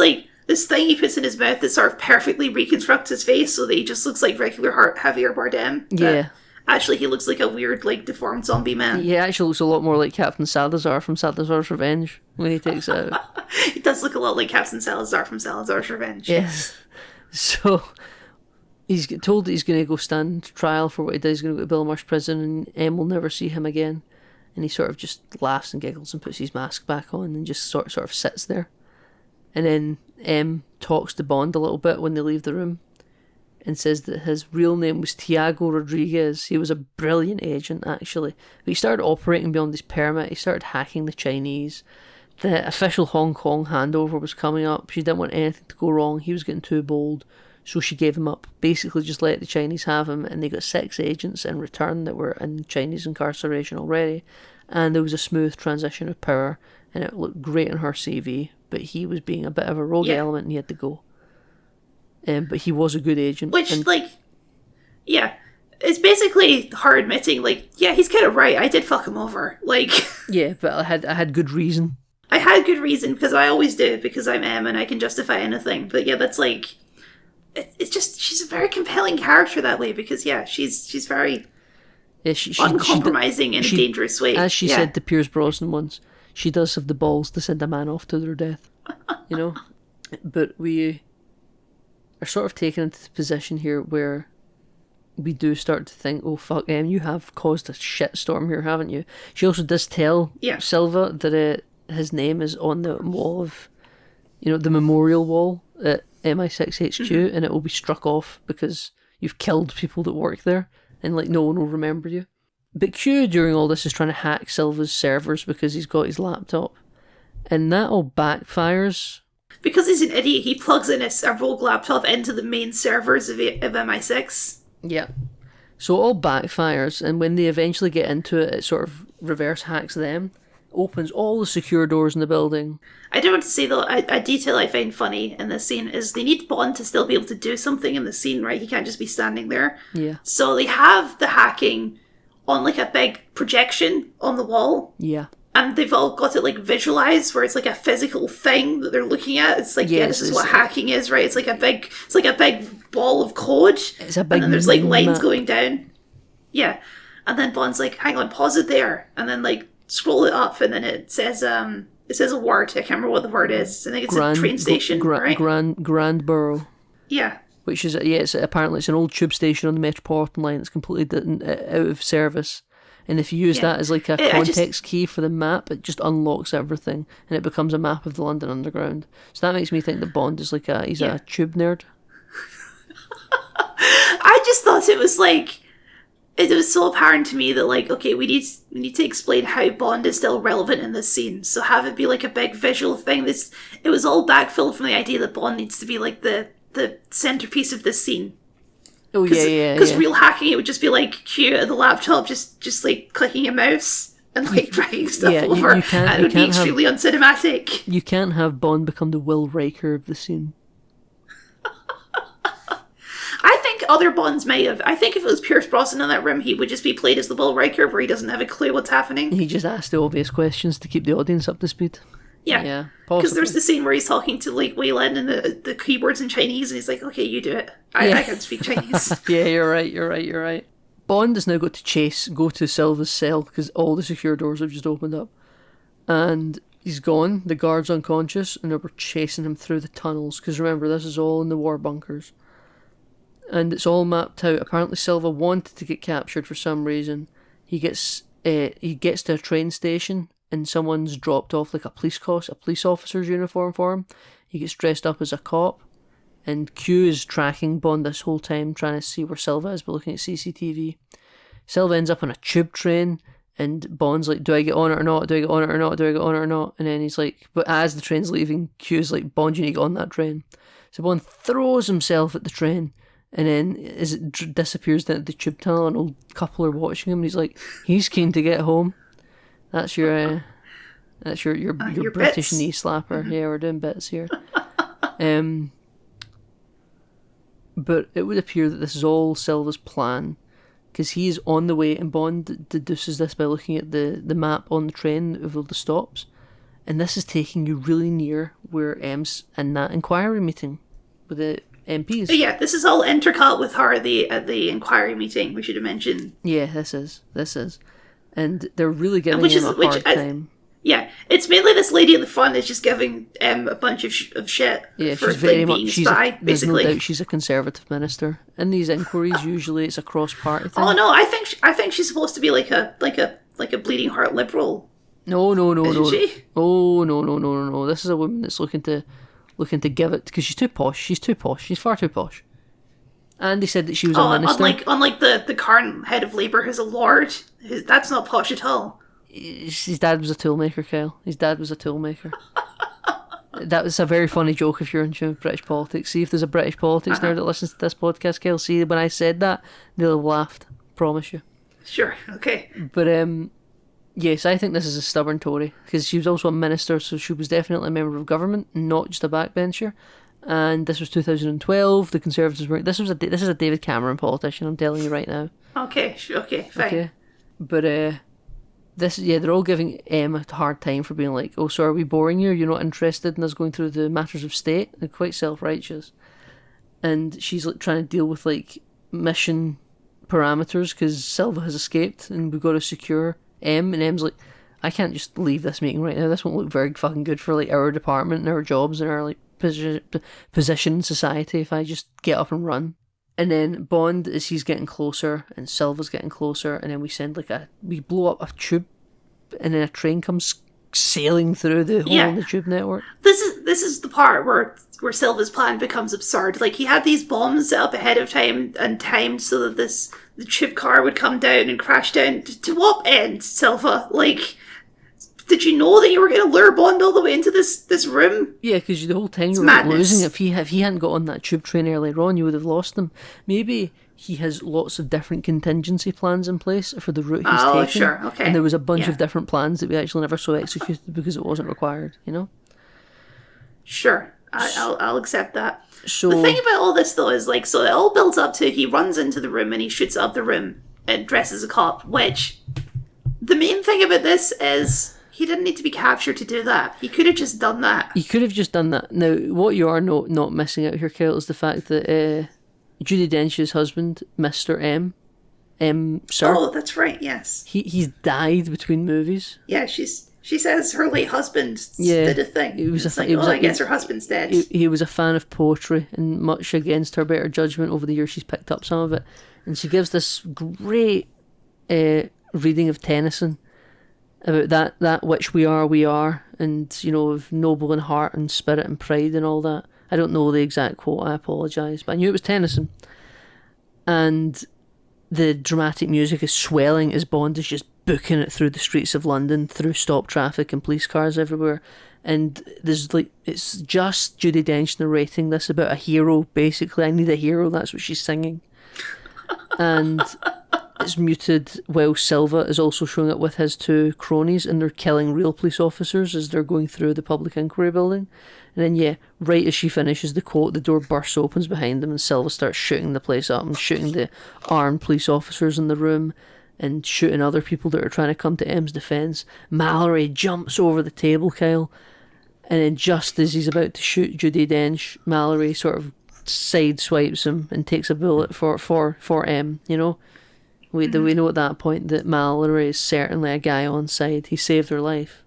thing he puts in his mouth that sort of perfectly reconstructs his face so that he just looks like regular Javier Bardem. Yeah. Actually, he looks like a weird, like, deformed zombie man. He actually looks a lot more like Captain Salazar from Salazar's Revenge when he takes it out. He does look a lot like Captain Salazar from Salazar's Revenge. Yes. So he's told that he's going to go stand trial for what he did. He's going to go to Belmarsh prison, and M will never see him again. And he sort of just laughs and giggles and puts his mask back on and just sort of sits there. And then M talks to Bond a little bit when they leave the room, and says that his real name was Tiago Rodriguez. He was a brilliant agent, actually. But he started operating beyond his permit. He started hacking the Chinese. The official Hong Kong handover was coming up. She didn't want anything to go wrong. He was getting too bold. So she gave him up. Basically just let the Chinese have him, and they got 6 agents in return that were in Chinese incarceration already. And there was a smooth transition of power, and it looked great on her CV. But he was being a bit of a rogue element, and he had to go. But he was a good agent. Which, it's basically her admitting, he's kind of right. I did fuck him over. Yeah, but I had good reason. I had good reason, because I always do, because I'm M and I can justify anything. But yeah, that's it's just, she's a very compelling character that way, because she's very uncompromising in a dangerous way. As she said to Pierce Brosnan once, she does have the balls to send a man off to their death. You know? But we are sort of taken into the position here where we do start to think, oh fuck, you have caused a shitstorm here, haven't you? She also does tell Silva that his name is on the wall of, the memorial wall at MI6 HQ, and it will be struck off because you've killed people that work there, and no one will remember you. But Q during all this is trying to hack Silva's servers because he's got his laptop, and that all backfires. Because he's an idiot, he plugs in a Rogue laptop into the main servers of MI6. Yeah. So it all backfires, and when they eventually get into it, it sort of reverse hacks them, opens all the secure doors in the building. I do want to say, though, a detail I find funny in this scene is they need Bond to still be able to do something in the scene, right? He can't just be standing there. Yeah. So they have the hacking on, like, a big projection on the wall. Yeah. And they've all got it, like, visualized, where it's, like, a physical thing that they're looking at. It's like, this is what hacking is, right? It's like a big ball of code. It's a big and then there's, like, lines map. going down. Yeah. And then Bond's like, hang on, pause it there. And then, like, scroll it up, and then it says a word. I can't remember what the word is. I think it's a train station, right? Grand Borough. Yeah. Which is, apparently it's an old tube station on the Metropolitan line that's completely out of service. And if you use that as like a context key for the map, it just unlocks everything, and it becomes a map of the London Underground. So that makes me think that Bond is like he's a tube nerd. I just thought it was like, it was so apparent to me that, like, okay, we need to explain how Bond is still relevant in this scene. So have it be like a big visual thing. It was all backfilled from the idea that Bond needs to be like the centerpiece of this scene. Oh, yeah. Because real hacking, it would just be like Q at the laptop, just like clicking a mouse and like dragging stuff over. And it would be extremely uncinematic. You can't have Bond become the Will Riker of the scene. I think other Bonds may have. I think if it was Pierce Brosnan in that room, he would just be played as the Will Riker, where he doesn't have a clue what's happening. He just asks the obvious questions to keep the audience up to speed. Yeah, because there's the scene where he's talking to like Wayland and the keyboards in Chinese, and he's like, "Okay, you do it. I can speak Chinese." Yeah, you're right. Bond has now got to go to Silva's cell because all the secure doors have just opened up, and he's gone. The guard's unconscious, and they were chasing him through the tunnels. Because remember, this is all in the war bunkers, and it's all mapped out. Apparently, Silva wanted to get captured for some reason. He gets to a train station, and someone's dropped off like a police officer's uniform for him. He gets dressed up as a cop, and Q is tracking Bond this whole time, trying to see where Silva is by looking at CCTV. Silva ends up on a tube train, and Bond's like, do I get on it or not? Do I get on it or not? Do I get on it or not? And then he's like, but as the train's leaving, Q's like, Bond, you need to get on that train. So Bond throws himself at the train, and then as it disappears into the tube tunnel, an old couple are watching him, and he's like, he's keen to get home. That's your British bits. knee slapper. Mm-hmm. Yeah, we're doing bits here. But it would appear that this is all Silva's plan, because he's on the way, and Bond deduces this by looking at the map on the train of all the stops, and this is taking you really near where M's in that inquiry meeting with the MPs. But yeah, this is all intercut with her at the inquiry meeting. We should have mentioned. Yeah, this is, and they're really giving him a hard time. Yeah, it's mainly this lady at the front is just giving a bunch of shit. Yeah, for she's very being much. spy, There's no basically. doubt she's a Conservative minister. In these inquiries, usually it's a cross-party thing. Oh no, I think she's supposed to be like a bleeding heart liberal. No. Isn't she? Oh no. This is a woman that's looking to give it because she's too posh. She's far too posh. And they said that she was a minister. Unlike the current head of Labour, who's a lord. That's not posh at all. His dad was a toolmaker, Kyle. His dad was a toolmaker. That was a very funny joke if you're in tune with British politics. See if there's a British politics nerd that listens to this podcast, Kyle. See, when I said that, they'll have laughed. Promise you. Sure, okay. But, yes, I think this is a stubborn Tory, because she was also a minister, so she was definitely a member of government, not just a backbencher. And this was 2012. The Conservatives were. This is a David Cameron politician. I'm telling you right now. Okay, fine. Okay, but they're all giving Em a hard time for being like, oh, so are we boring you? You're not interested in us going through the matters of state? They're quite self-righteous. And she's like trying to deal with like mission parameters because Silva has escaped and we've got to secure Em. And Em's like, I can't just leave this meeting right now. This won't look very fucking good for like our department and our jobs and our like position in society if I just get up and run. And then Bond, as he's getting closer, and Silva's getting closer, and then we blow up a tube, and then a train comes sailing through the hole in the tube network. This is the part where Silva's plan becomes absurd. Like, he had these bombs set up ahead of time and timed so that the tube car would come down and crash down. To what end, Silva? Like, Did you know that you were going to lure Bond all the way into this room? Yeah, because the whole time you were losing. If he hadn't got on that tube train earlier on, you would have lost him. Maybe he has lots of different contingency plans in place for the route he's taking. Oh, sure, okay. And there was a bunch of different plans that we actually never saw executed because it wasn't required, you know? Sure, I'll accept that. So, the thing about all this, though, is, like, so it all builds up to he runs into the room and he shoots up the room and dresses a cop, which, the main thing about this is he didn't need to be captured to do that. He could have just done that. He could have just done that. Now, what you are not missing out here, Kyle, is the fact that Judi Dench's husband, Mr. Sir. Oh, that's right, yes. He's died between movies. Yeah, she says her late husband did a thing. I guess her husband's dead. He was a fan of poetry, and much against her better judgment over the years she's picked up some of it. And she gives this great reading of Tennyson about that which we are, and, you know, of noble in heart and spirit and pride and all that. I don't know the exact quote, I apologise, but I knew it was Tennyson. And the dramatic music is swelling as Bond is just booking it through the streets of London, through stop traffic and police cars everywhere. And there's like, it's just Judi Dench narrating this about a hero, basically. I need a hero, that's what she's singing. And it's muted while Silva is also showing up with his two cronies, and they're killing real police officers as they're going through the public inquiry building. And then, right as she finishes the quote, the door bursts opens behind them and Silva starts shooting the place up and shooting the armed police officers in the room and shooting other people that are trying to come to M's defence. Mallory jumps over the table, Kyle, and then just as he's about to shoot Judi Dench, Mallory sort of sideswipes him and takes a bullet for M, you know? We know at that point that Mallory is certainly a guy on side. He saved her life.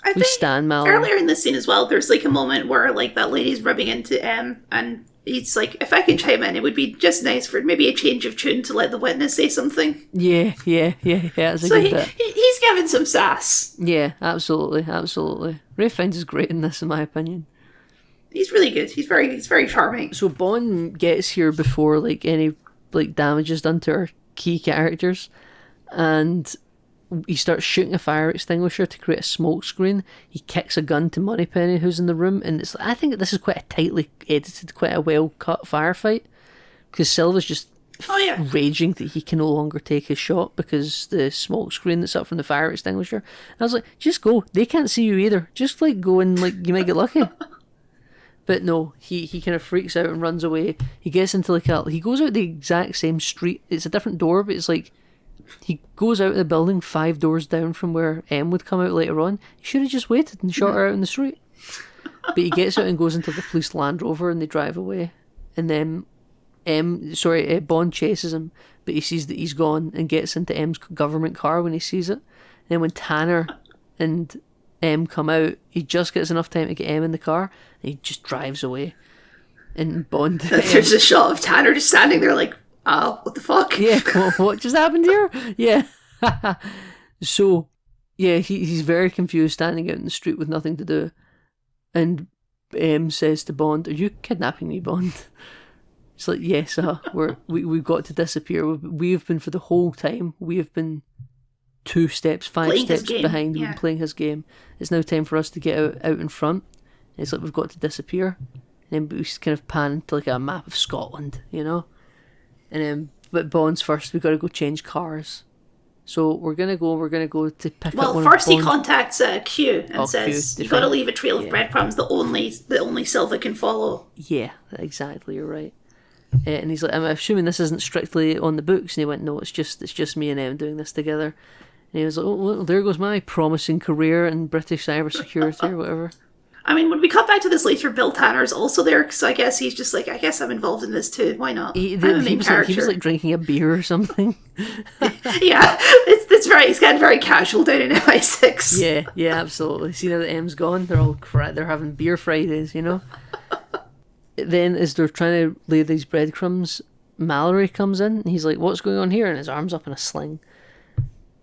I think stand Mallory. Earlier in this scene as well, there's like a moment where like that lady's rubbing into M, and he's like, if I can chime in, it would be just nice for maybe a change of tune to let the witness say something. Yeah. That's a good bit. He's given some sass. Yeah, absolutely. Ray Fiennes is great in this, in my opinion. He's really good. He's very charming. So Bond gets here before like any like damage is done to our key characters, and he starts shooting a fire extinguisher to create a smoke screen. He kicks a gun to Moneypenny, who's in the room, and I think this is quite a tightly edited, quite a well cut firefight, because Silva's just raging that he can no longer take his shot because the smoke screen that's up from the fire extinguisher. And I was like, just go, they can't see you either, just like go and like you might get lucky. But no, he kind of freaks out and runs away. He gets into like he goes out the exact same street. It's a different door, but it's like he goes out of the building 5 doors down from where M would come out later on. He should have just waited and shot her out in the street. But he gets out and goes into the police Land Rover and they drive away. And then Bond chases him, but he sees that he's gone and gets into M's government car when he sees it. And then when Tanner and M come out, he just gets enough time to get M in the car and he just drives away. And Bond... There's a shot of Tanner just standing there like, what the fuck? Yeah, what just happened here? Yeah. So, yeah, he's very confused standing out in the street with nothing to do. And M says to Bond, "Are you kidnapping me, Bond?" It's like, yes, we've got to disappear. We've been, for the whole time, we have been 5 steps behind. We've been playing his game. It's now time for us to get out in front. And it's like, we've got to disappear. And then we kind of pan to like a map of Scotland, you know? And then, but Bond's first, we've got to go change cars. So we're gonna go to pick up one of Bond's... Well, first he contacts Q and says, "You've got to leave a trail of breadcrumbs that only Silva can follow." Yeah, exactly, you're right. And he's like, "I'm assuming this isn't strictly on the books." And he went, "No, it's just me and them doing this together." And he was like, "Oh, well, there goes my promising career in British cybersecurity," or whatever. I mean, when we cut back to this later, Bill Tanner's also there, so I guess he's just like, I guess I'm involved in this too. Why not? He was like drinking a beer or something. Yeah, it's getting very casual down in MI6. Yeah, absolutely. See, now that M's gone, they're having beer Fridays, you know? Then, as they're trying to lay these breadcrumbs, Mallory comes in, and he's like, "What's going on here?" And his arm's up in a sling.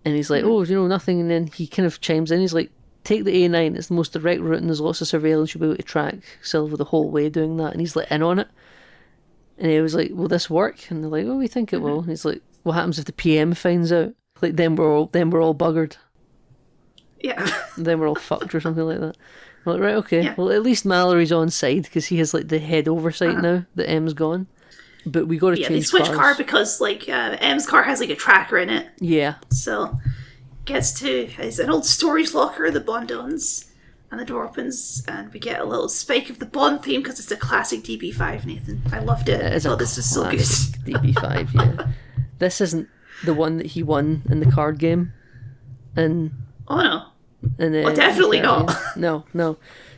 And he's like, "Oh, nothing." And then he kind of chimes in, he's like, "Take the A9, it's the most direct route and there's lots of surveillance, you'll be able to track Silva the whole way doing that." And he's like, in on it. And he was like, "Will this work?" And they're like, "Oh, we think it will." And he's like, "What happens if the PM finds out?" Like, then we're all buggered. Yeah. And then we're all fucked or something like that. I'm like, right, okay. Yeah. Well, at least Mallory's on side because he has like the head oversight now that M's gone. But we got to change they switch cars. car because like M's car has like a tracker in it. Yeah. So it's an old storage locker that Bond owns, and the door opens, and we get a little spike of the Bond theme because it's a classic DB5. Nathan, I loved it. I thought this was so good. DB5, yeah. This isn't the one that he won in the card game, and oh no, definitely not. No.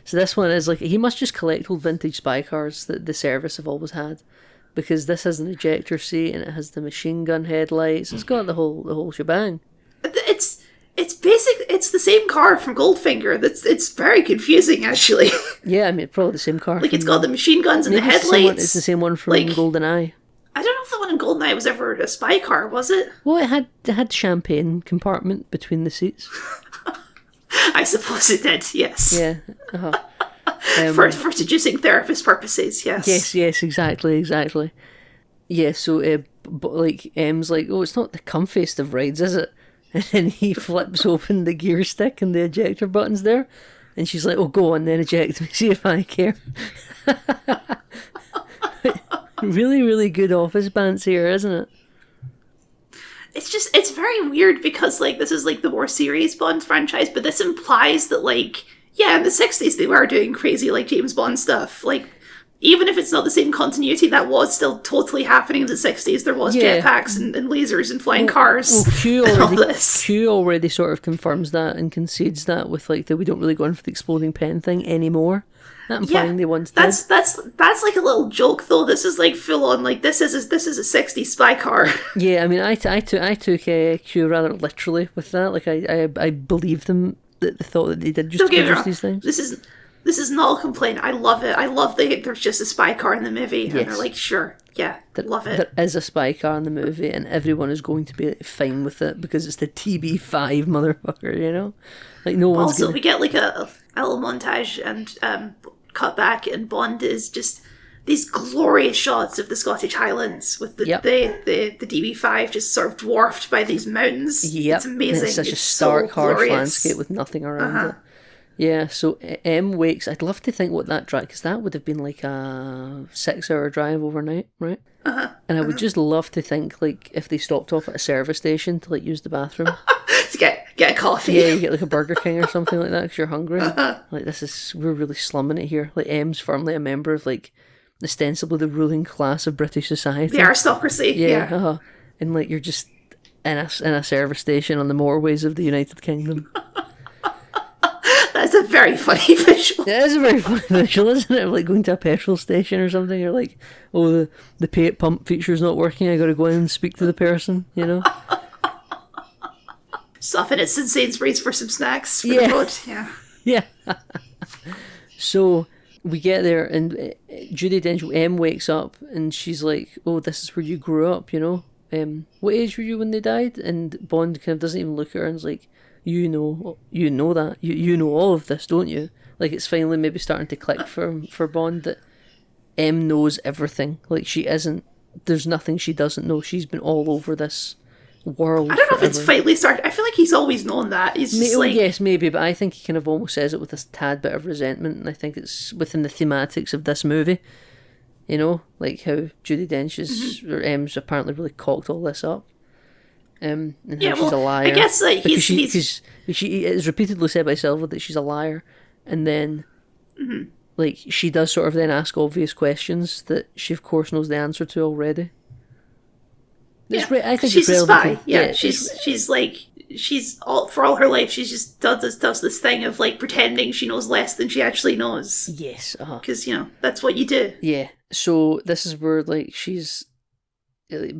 So this one is like he must just collect old vintage spy cars that the service have always had, because this has an ejector seat and it has the machine gun headlights. It's got the whole shebang. It's basic. It's the same car from Goldfinger. It's very confusing, actually. Yeah, I mean, it's probably the same car. Like, it's got the machine guns and the headlights. It's the same one from like, GoldenEye. I don't know if the one in GoldenEye was ever a spy car, was it? Well, it had champagne compartment between the seats. I suppose it did, yes. Yeah. For seducing therapist purposes, yes. Yes, exactly. Yeah, so, like, M's like, oh, it's not the comfiest of rides, is it? And then he flips open the gear stick and the ejector button's there. And she's like, oh, go on then, eject me, see if I care. Really, really good office bants here, isn't it? It's very weird because, like, this is, like, the more serious Bond franchise, but this implies that, like, yeah, in the 60s they were doing crazy, like, James Bond stuff. Like, even if it's not the same continuity, that was still totally happening in the 60s. There was jetpacks and lasers and flying cars. Well, Q already sort of confirms that and concedes that with, like, that we don't really go in for the exploding pen thing anymore. Not implying they once did. That's like a little joke, though. This is like full on, like, this is a 60s spy car. Yeah, I mean, I took Q rather literally with that. Like, I believe them that they thought that they did just produce these things. This is not a complaint. I love it. I love that there's just a spy car in the movie. Yes. And they're like, sure, yeah, love it. There is a spy car in the movie, and everyone is going to be fine with it because it's the TB5 motherfucker, you know? Like, no one's also, we get like a little montage and cut back, and Bond is just these glorious shots of the Scottish Highlands with the DB5 just sort of dwarfed by these mountains. Yep. It's amazing. It's such a stark, harsh glorious landscape with nothing around it. Yeah, so M wakes. I'd love to think what that drive, because that would have been like a 6-hour drive overnight, right? And I would just love to think, like, if they stopped off at a service station to, like, use the bathroom. To get a coffee. Yeah, you get like a Burger King or something like that because you're hungry. Like, we're really slumming it here. Like, M's firmly a member of, like, ostensibly the ruling class of British society. The aristocracy, yeah. And, like, you're just in a service station on the motorways of the United Kingdom. That's a very funny visual. It is a very funny visual, isn't it? Like going to a petrol station or something. You're like, oh, the pay at pump feature's not working. I got to go in and speak to the person, you know? Stopping at St. Sainsbury's for some snacks for the road. Yeah. So we get there and Judi Dench, M, wakes up and she's like, oh, this is where you grew up, you know? What age were you when they died? And Bond kind of doesn't even look at her and is like, you know that. You know all of this, don't you? Like, it's finally maybe starting to click for Bond that M knows everything. Like, she isn't, there's nothing she doesn't know. She's been all over this world. I don't know forever. if it's finally started. I feel like he's always known that. He's just like... Yes, maybe, but I think he kind of almost says it with a tad bit of resentment, and I think it's within the thematics of this movie. You know, like how Judi Dench's or M's apparently really cocked all this up. And how she's a liar. I guess like because she is repeatedly said by Silva that she's a liar, and then like she does sort of then ask obvious questions that she of course knows the answer to already. I think she's it's a spy. relatively, Yeah, she's like for all her life she's just does this thing of like pretending she knows less than she actually knows. Yes, because that's what you do. Yeah. So this is where like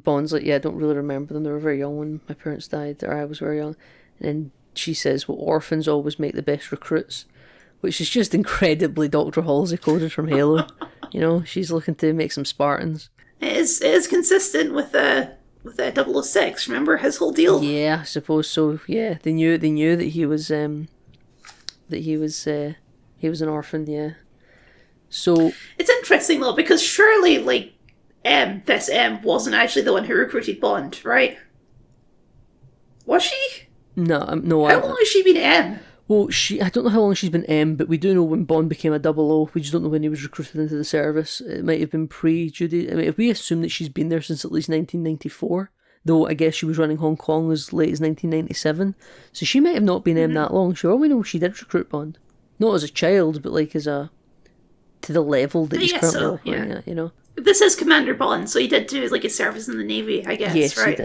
Bond's like, yeah, I don't really remember them. They were very young when my parents died, or I was very young. And then she says, well, orphans always make the best recruits, which is just incredibly Dr. Halsey coded from Halo. You know, she's looking to make some Spartans. It is consistent with 006. Remember his whole deal? Yeah, I suppose so. Yeah, they knew that he was an orphan. Yeah. So it's interesting though, because surely like this M wasn't actually the one who recruited Bond, right? Was she? No. How long has she been M? Well, I don't know how long she's been M, but we do know when Bond became a 00. We just don't know when he was recruited into the service. It might have been pre-Judy. I mean, if we assume that she's been there since at least 1994, though I guess she was running Hong Kong as late as 1997, so she might have not been M that long. Sure, we know she did recruit Bond. Not as a child, but like to the level that he's currently operating at, you know. This is Commander Bond, so he did do like a service in the Navy, I guess. Yes, right?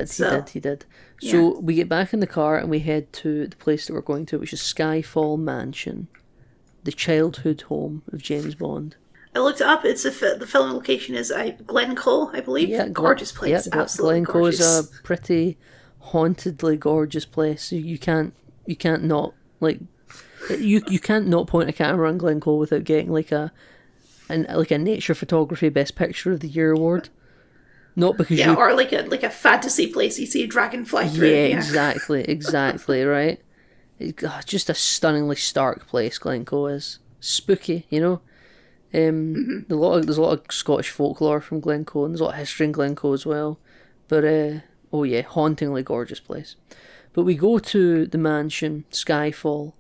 He did. So we get back in the car and we head to the place that we're going to, which is Skyfall Mansion, the childhood home of James Bond. I looked it up. It's the film location is Glencoe, I believe. Yeah, gorgeous place. Yeah, absolutely Glencoe gorgeous. Is a pretty hauntedly gorgeous place. You can't not like you can't not point a camera on Glencoe without getting like a nature photography best picture of the year award. Not because or like a fantasy place you see a dragonfly through. Yeah, exactly, right. Just a stunningly stark place. Glencoe is spooky, you know. There's a lot of Scottish folklore from Glencoe, and there's a lot of history in Glencoe as well. But hauntingly gorgeous place. But we go to the mansion, Skyfall,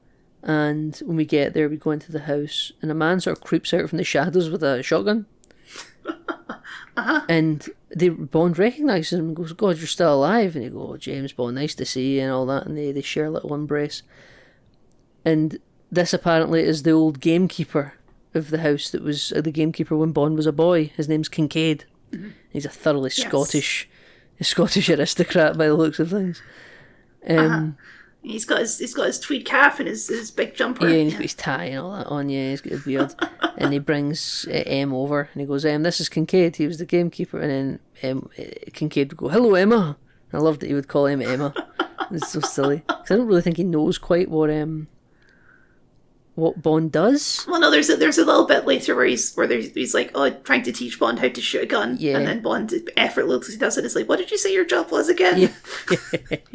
and when we get there, we go into the house, and a man sort of creeps out from the shadows with a shotgun. And Bond recognises him and goes, "God, you're still alive." And he goes, "Oh, James Bond, nice to see you," and all that, and they share a little embrace. And this apparently is the old gamekeeper of the house that was the gamekeeper when Bond was a boy. His name's Kincaid. He's a thoroughly Scottish aristocrat by the looks of things. He's got his tweed cap and his big jumper. Yeah, and he's got his tie and all that on. Yeah, he's got his beard. And he brings M over and he goes, "This is Kincaid. He was the gamekeeper." And then Kincaid would go, "Hello, Emma." And I loved that he would call him Emma. It's so silly because I don't really think he knows quite what Bond does. Well, no, there's a little bit later where he's like, trying to teach Bond how to shoot a gun, and then Bond effortlessly does it. It's like, what did you say your job was again?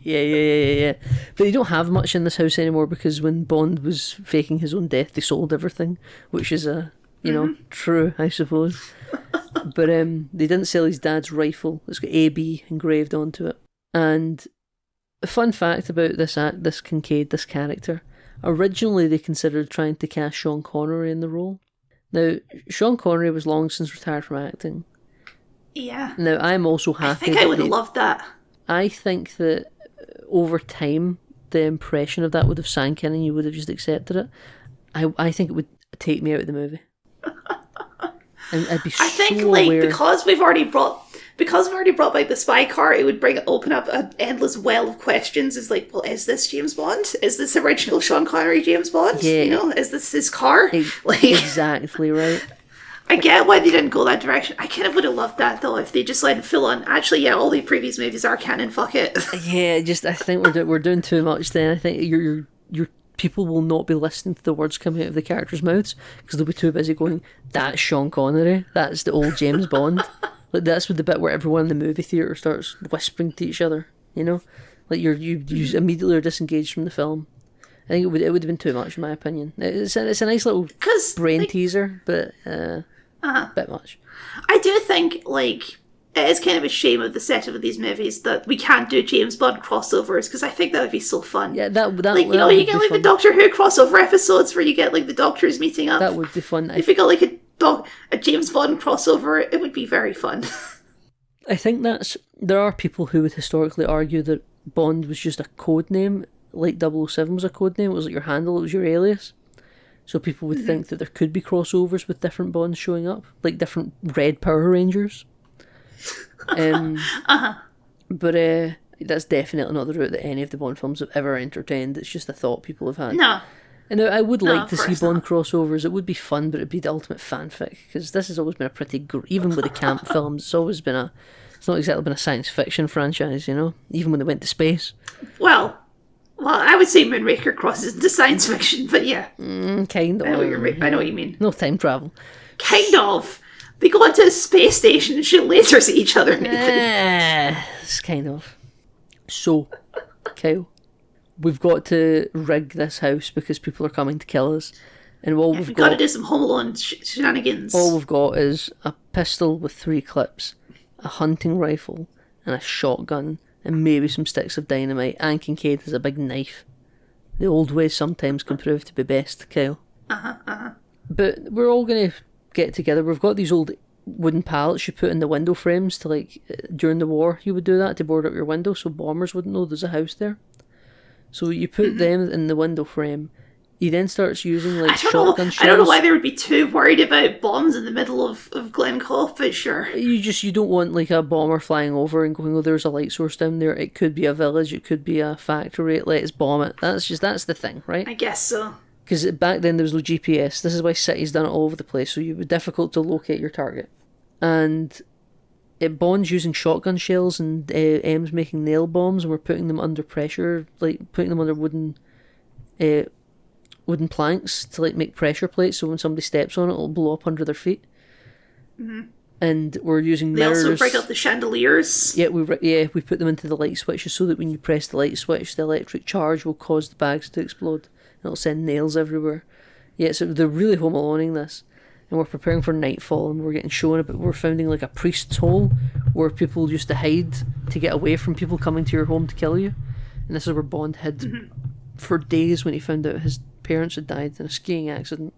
Yeah. But they don't have much in this house anymore because when Bond was faking his own death, they sold everything, which is true, I suppose. But they didn't sell his dad's rifle. It's got AB engraved onto it. And a fun fact about this Kincaid, this character. Originally, they considered trying to cast Sean Connery in the role. Now, Sean Connery was long since retired from acting. Yeah. Now, I'm also happy. I think I would have loved that. I think that over time, the impression of that would have sank in and you would have just accepted it. I think it would take me out of the movie. And I'd be aware. Because we've already brought back the spy car, it would open up an endless well of questions. It's like, well, is this James Bond? Is this original Sean Connery James Bond? Yeah. You know, is this his car? Exactly right. I get why they didn't go that direction. I kind of would have loved that though if they just went full on. Actually, yeah, all the previous movies are canon. Fuck it. Yeah, I think we're doing too much. Then I think your people will not be listening to the words coming out of the characters' mouths because they'll be too busy going, "That's Sean Connery. That's the old James Bond." Like that's with the bit where everyone in the movie theatre starts whispering to each other, you know? Like you immediately are disengaged from the film. I think it would have been too much in my opinion. It's a nice little brain teaser, but a bit much. I do think it is kind of a shame of the setup of these movies that we can't do James Bond crossovers because I think that would be so fun. Yeah, that you get the Doctor Who crossover episodes where you get the Doctors meeting up. That would be fun. If you got a James Bond crossover, it would be very fun. I think there are people who would historically argue that Bond was just a code name, like 007 was a code name. It was like your handle, it was your alias. So people would think that there could be crossovers with different Bonds showing up, like different Red Power Rangers. But that's definitely not the route that any of the Bond films have ever entertained. It's just a thought people have had. No. And I would like to see Bond crossovers. It would be fun, but it'd be the ultimate fanfic because this has always been a pretty even with the camp films. It's always been it's not exactly been a science fiction franchise, you know. Even when they went to space. Well, I would say Moonraker crosses into science fiction, but yeah, kind of. I know what you mean. No time travel. Kind of. They go onto a space station and shoot lasers at each other. It's kind of. So, Kyle. We've got to rig this house because people are coming to kill us. And we've got to do some Home Alone shenanigans. All we've got is a pistol with 3 clips, a hunting rifle, and a shotgun, and maybe some sticks of dynamite. And Kincaid has a big knife. The old way sometimes can prove to be best, Kyle. But we're all going to get together. We've got these old wooden pallets you put in the window frames to, like, during the war, you would do that to board up your window so bombers wouldn't know there's a house there. So you put them in the window frame. He then starts using, like, shotgun shells. I don't know why they would be too worried about bombs in the middle of Glencoe, but sure. You don't want, like, a bomber flying over and going, oh, there's a light source down there. It could be a village, it could be a factory, let's bomb it. That's the thing, right? I guess so. Because back then there was no GPS. This is why cities done it all over the place, so it would be difficult to locate your target. And Bond's using shotgun shells, and M's making nail bombs, and we're putting them under pressure, like putting them under wooden planks to, like, make pressure plates, so when somebody steps on it, it'll blow up under their feet. And we're using mirrors. They also break up the chandeliers. Yeah, we put them into the light switches so that when you press the light switch, the electric charge will cause the bags to explode. It'll send nails everywhere. Yeah, so they're really Home Aloneing this. And we're preparing for nightfall, and we're getting shown about, we're founding, like, a priest's hole where people used to hide to get away from people coming to your home to kill you. And this is where Bond hid for days when he found out his parents had died in a skiing accident.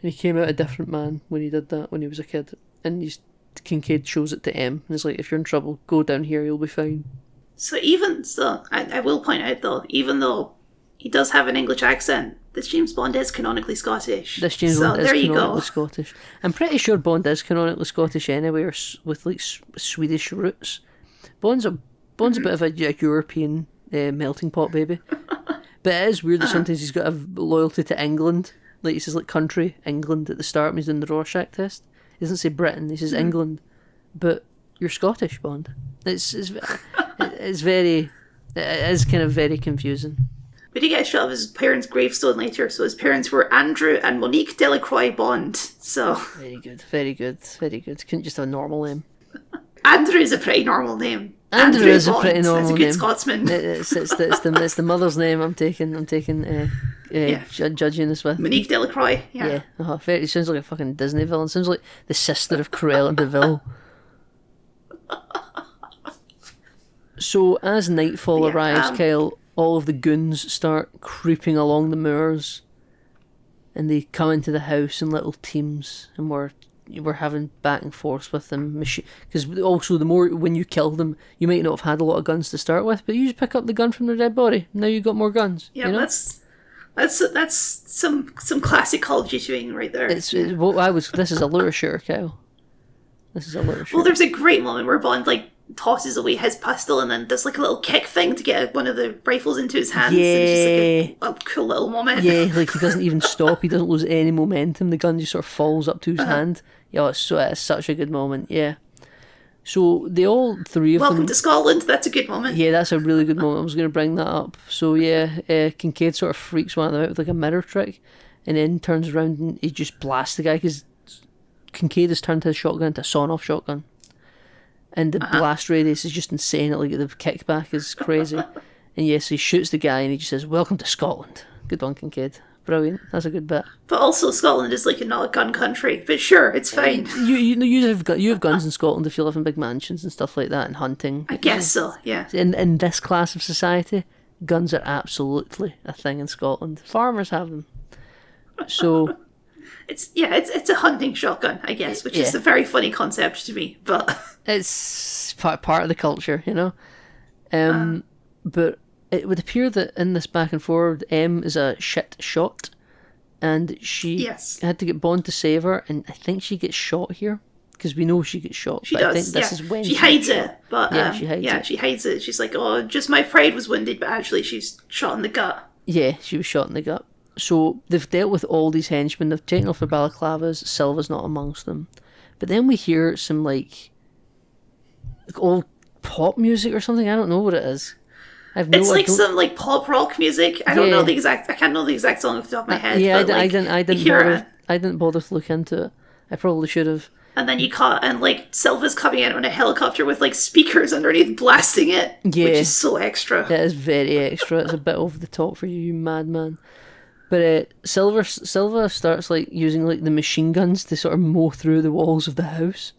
And he came out a different man when he did that when he was a kid. And Kincaid shows it to M, and he's like, if you're in trouble, go down here, you'll be fine. I will point out, though, even though he does have an English accent, this James Bond is canonically Scottish. This James Bond is canonically Scottish. I'm pretty sure Bond is canonically Scottish anyway, or with, like, Swedish roots. Bond's a bit of a European melting pot baby. But it is weird that sometimes he's got a loyalty to England. Like, he says, like, country, England at the start when he's doing the Rorschach test. He doesn't say Britain, he says England. But you're Scottish, Bond. It is kind of very confusing. We did get a shot of his parents' gravestone later, so his parents were Andrew and Monique Delacroix Bond, so... Very good. Couldn't just have a normal name. Andrew is a pretty normal name. Andrew is a pretty normal name. That's a good Scotsman. It's the mother's name I'm taking judging this with. Monique Delacroix, yeah. It sounds like a fucking Disney villain. Sounds like the sister of Cruella de Vil. So as nightfall arrives, Kyle, all of the goons start creeping along the moors, and they come into the house in little teams, and we're having back and forth with them. Because also, the more when you kill them, you might not have had a lot of guns to start with, but you just pick up the gun from their dead body. Now you got more guns. Yeah, you know? that's some classic Call of Duty right there. This is a lure shooter, Kyle. This is a lure shooter. Well, there's a great moment where Bond, like, tosses away his pistol and then does, like, a little kick thing to get one of the rifles into his hands. Yeah. And just, like, a cool little moment. Yeah, like, he doesn't even stop. He doesn't lose any momentum. The gun just sort of falls up to his hand. Yeah, it's such a good moment. Yeah. So all three of them. Welcome to Scotland. That's a good moment. Yeah, that's a really good moment. I was going to bring that up. So yeah, Kincaid sort of freaks one of them out with, like, a mirror trick, and then turns around and he just blasts the guy because Kincaid has turned his shotgun into a sawn-off shotgun. And the blast radius is just insane. Like, the kickback is crazy. And yes, he shoots the guy and he just says, "Welcome to Scotland." Good one, Kincaid. Brilliant. That's a good bit. But also, Scotland is, like, not a gun country. But sure, it's fine. You have guns in Scotland if you live in big mansions and stuff like that, and hunting. I guess so. Yeah. In this class of society, guns are absolutely a thing in Scotland. Farmers have them. So. It's a hunting shotgun, I guess, which is a very funny concept to me, but it's part of the culture, you know. But it would appear that in this back and forward, M is a shit shot, and she had to get Bond to save her, and I think she gets shot here because we know she gets shot. She does. I think this is when she hides it, but she hides it. She hides it. She's like, "Oh, just my pride was wounded," but actually, she's shot in the gut. Yeah, she was shot in the gut. So they've dealt with all these henchmen. They've taken off their balaclavas. Silva's not amongst them. But then we hear some like old pop music or something. I don't know what it is. It's like some like pop rock music. I don't know the exact. I can't know the exact song off the top of my head. Yeah, but, I didn't bother to look into it. I probably should have. And then like Silva's coming in on a helicopter with like speakers underneath blasting it, which is so extra. It is very extra. It's a bit over the top for you madman. But Silva starts like using like the machine guns to sort of mow through the walls of the house,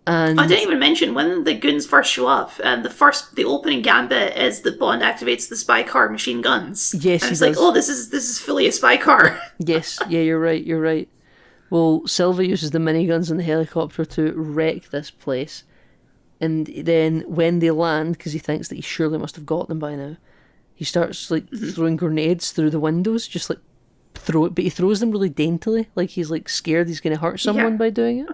And I didn't even mention when the goons first show up. The opening gambit is that Bond activates the spy car machine guns. Yes, and it's he like, does. oh, this is fully a spy car. Yes, yeah, you're right. Well, Silva uses the miniguns in the helicopter to wreck this place. And then when they land, because he thinks that he surely must have got them by now, he starts like throwing grenades through the windows, just like throw it, but he throws them really daintily, like he's like scared he's going to hurt someone by doing it.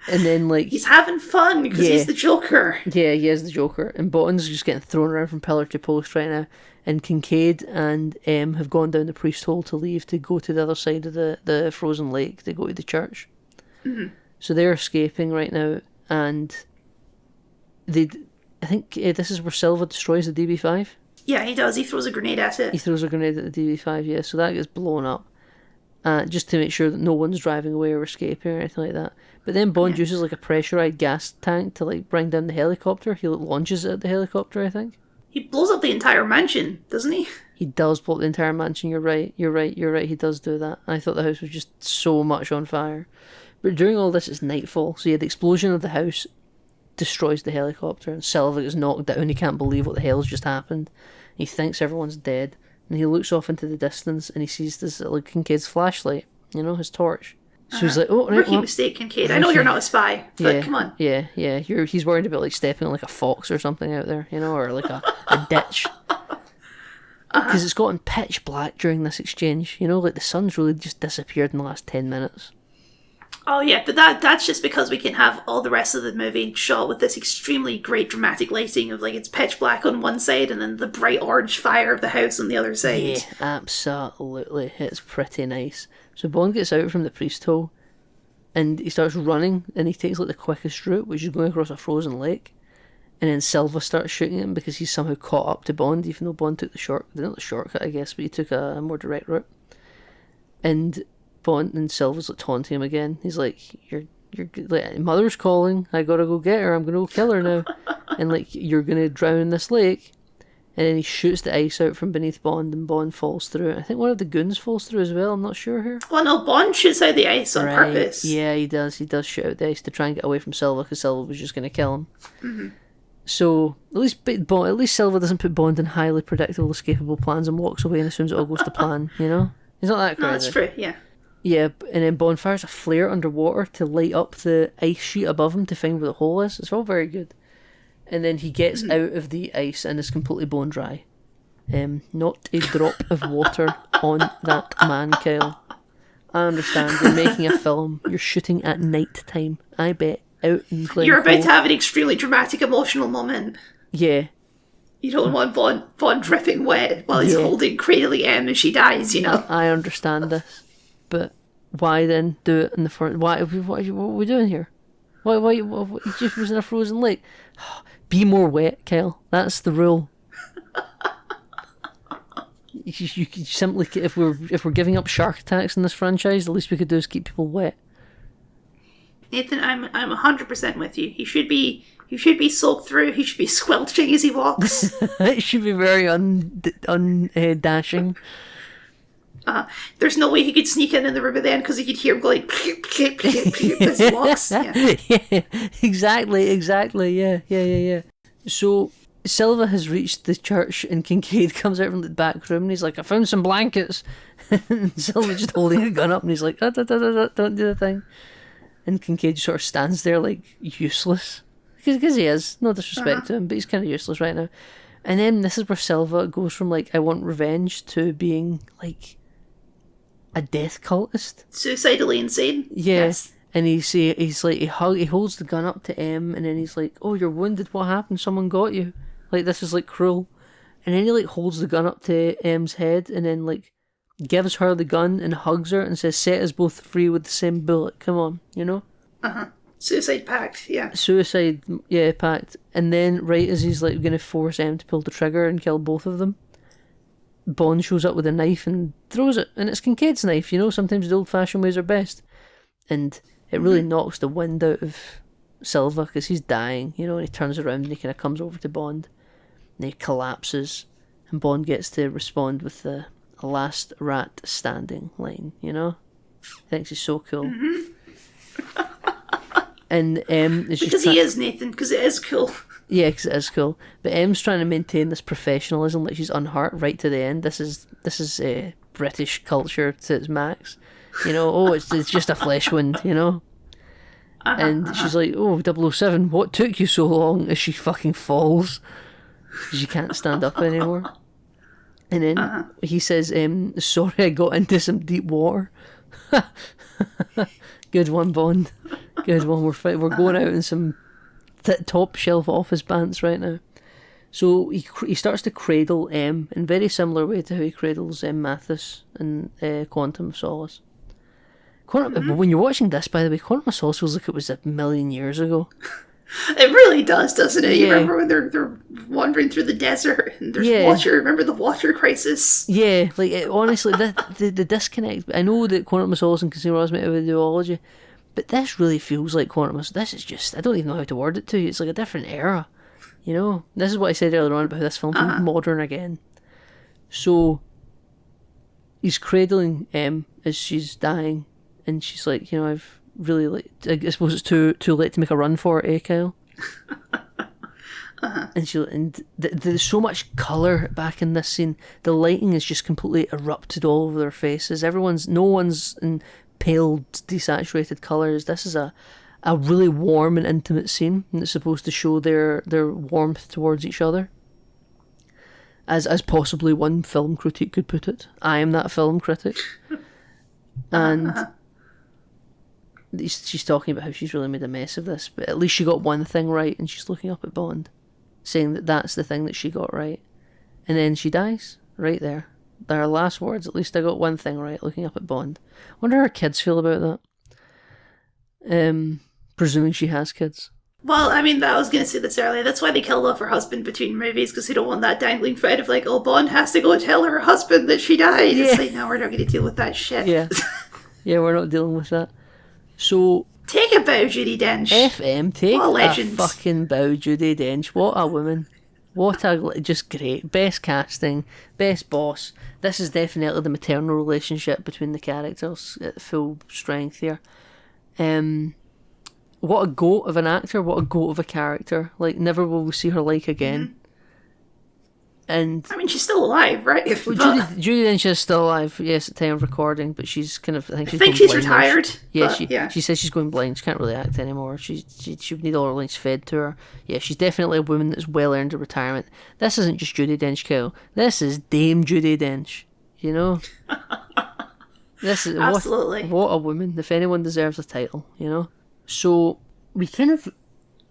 And then like he's having fun because he's the Joker. Yeah, he is the Joker, and Bond's just getting thrown around from pillar to post right now. And Kincaid and M have gone down the priest hole to leave to go to the other side of the frozen lake to go to the church. So they're escaping right now, and I think this is where Silva destroys the DB5. Yeah, he does. He throws a grenade at it. He throws a grenade at the DB5, yeah. So that gets blown up, just to make sure that no one's driving away or escaping or anything like that. But then Bond uses like a pressurized gas tank to like bring down the helicopter. He like, launches it at the helicopter, I think. He blows up the entire mansion, doesn't he? He does blow up the entire mansion. You're right. He does do that. I thought the house was just so much on fire. But during all this, it's nightfall. So yeah, the explosion of the house destroys the helicopter, and Silva is knocked down. He can't believe what the hell's just happened. He thinks everyone's dead, and he looks off into the distance, and he sees this like Kincaid's flashlight, his torch. So he's like, "Oh, right, rookie mistake, Kincaid. I know you're not a spy, but come on." Yeah. He's worried about like stepping on like a fox or something out there, or like a ditch. Because it's gotten pitch black during this exchange. Like the sun's really just disappeared in the last 10 minutes. Oh yeah, but that's just because we can have all the rest of the movie shot with this extremely great dramatic lighting of like it's pitch black on one side and then the bright orange fire of the house on the other side. Yeah, absolutely. It's pretty nice. So Bond gets out from the priest hole and he starts running, and he takes like the quickest route, which is going across a frozen lake. And then Silva starts shooting him because he's somehow caught up to Bond, even though Bond took not the shortcut, I guess, but he took a more direct route. And Bond and Silva's like taunting him again. He's like, "You're like, mother's calling. I gotta go get her. I'm gonna go kill her now." And like, "You're gonna drown in this lake." And then he shoots the ice out from beneath Bond, and Bond falls through. I think one of the goons falls through as well. I'm not sure here. Well, no, Bond shoots out the ice on purpose. Yeah, he does. He does shoot out the ice to try and get away from Silva because Silva was just gonna kill him. Mm-hmm. So at least Silva doesn't put Bond in highly predictable, escapable plans and walks away and assumes it all goes to plan. He's not that crazy. No, that's true. Yeah. Yeah, and then Bond fires a flare underwater to light up the ice sheet above him to find where the hole is. It's all very good. And then he gets out of the ice and is completely bone dry. Not a drop of water on that man, Kyle. I understand, you're making a film. You're shooting at night time. I bet. Out in Glencoe. You're about to have an extremely dramatic emotional moment. Yeah. You don't want Bond dripping wet while he's holding cradling M as she dies, I understand this. But why then do it in the first... What are we doing here? Why he just was in a frozen lake? Be more wet, Kyle. That's the rule. You could simply... If we're giving up shark attacks in this franchise, the least we could do is keep people wet. Nathan, I'm 100% with you. He should be soaked through. He should be squelching as he walks. It should be very dashing. There's no way he could sneak in the river then because he could hear him going as he walks. Yeah, exactly. Yeah. So Silva has reached the church and Kincaid comes out from the back room and he's like, "I found some blankets." And Silva's just holding a gun up and he's like, "Don't do the thing." And Kincaid sort of stands there like useless. Because he is. No disrespect to him, but he's kind of useless right now. And then this is where Silva goes from like, "I want revenge" to being like a death cultist. Suicidally insane. Yeah. Yes. And he holds the gun up to M and then he's like, "Oh, you're wounded. What happened? Someone got you. Like, this is like cruel." And then he like holds the gun up to M's head and then like gives her the gun and hugs her and says, "Set us both free with the same bullet. Come on," Suicide pact, yeah. Suicide, yeah, pact. And then right as he's like going to force M to pull the trigger and kill both of them, Bond shows up with a knife and throws it. And it's Kincaid's knife, sometimes the old-fashioned ways are best. And it really knocks the wind out of Silva because he's dying, and he turns around and he kind of comes over to Bond and he collapses and Bond gets to respond with the "last rat standing" line, Thinks he's so cool. And because he is Nathan, because it is cool. Yeah, because it is cool. But M's trying to maintain this professionalism, like she's unhurt right to the end. This is British culture to its max. You know, oh, it's just a flesh wound, you know? And she's like, oh, 007, what took you so long? As she fucking falls. She can't stand up anymore. And then he says, sorry I got into some deep water. Good one, Bond. Good one. We're going out in some top shelf office pants right now. So he starts to cradle M in very similar way to how he cradles M. Mathis in Quantum of Solace. When you're watching this, by the way, Quantum of Solace feels like it was a million years ago. It really does, doesn't it? Yeah. You remember when they're wandering through the desert and there's water? Remember the water crisis? Yeah, like honestly, the disconnect. I know that Quantum of Solace and Casino Royale have ideology, but this really feels like Quantum of Solace. This is just, I don't even know how to word it to you. It's like a different era. You know, this is what I said earlier on about how this film feels modern again. So he's cradling M as she's dying, and she's like, you know, I've really like. I suppose it's too late to make a run for it, Kyle? And there's so much colour back in this scene. The lighting is just completely erupted all over their faces. No one's in pale, desaturated colours. This is a really warm and intimate scene, and it's supposed to show their warmth towards each other. As possibly one film critique could put it. I am that film critic. And she's talking about how she's really made a mess of this, but at least she got one thing right, and she's looking up at Bond, saying that that's the thing that she got right. And then she dies right there. Her last words, at least I got one thing right, looking up at Bond. I wonder how her kids feel about that. Presuming she has kids. Well, I mean, I was going to say this earlier. That's why they killed off her husband between movies, because they don't want that dangling thread of like, oh, Bond has to go tell her husband that she died. Yeah. It's like, no, we're not going to deal with that shit. Yeah. Yeah, we're not dealing with that. So... Take a bow, Judi Dench. FM, take a fucking bow, Judi Dench. What a woman. What a... Just great. Best casting. Best boss. This is definitely the maternal relationship between the characters at full strength here. What a goat of an actor, what a goat of a character. Like, never will we see her like again. Mm-hmm. And I mean, she's still alive, right? Well, Judi Dench is still alive, yes, at the time of recording, but she's kind of, I think she's retired. She says she's going blind, she can't really act anymore. She would need all her lines fed to her. Yeah, she's definitely a woman that's well earned a retirement. This isn't just Judi Dench, Kyle. This is Dame Judi Dench, you know? This is absolutely what a woman. If anyone deserves a title, you know? So we kind of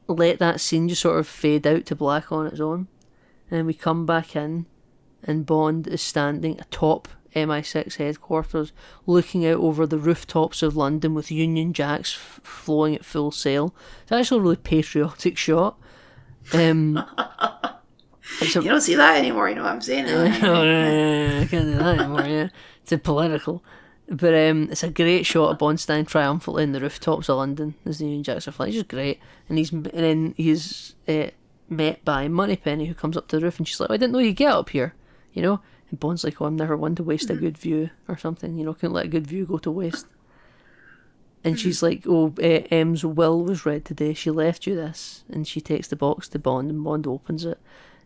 let that scene just sort of fade out to black on its own, and we come back in, and Bond is standing atop MI6 headquarters, looking out over the rooftops of London with Union Jacks flowing at full sail. It's actually a really patriotic shot. You don't see that anymore, you know what I'm saying? No, I can't do that anymore, yeah. It's political. But it's a great shot of Bond standing triumphantly in the rooftops of London as the Union Jacks are flying. It's just great. And then he's met by Moneypenny, who comes up to the roof, and she's like, oh, I didn't know you get up here, you know? And Bond's like, oh, I'm never one to waste a good view or something, you know, couldn't let a good view go to waste. And she's like, oh, M's will was read today, she left you this. And she takes the box to Bond, and Bond opens it,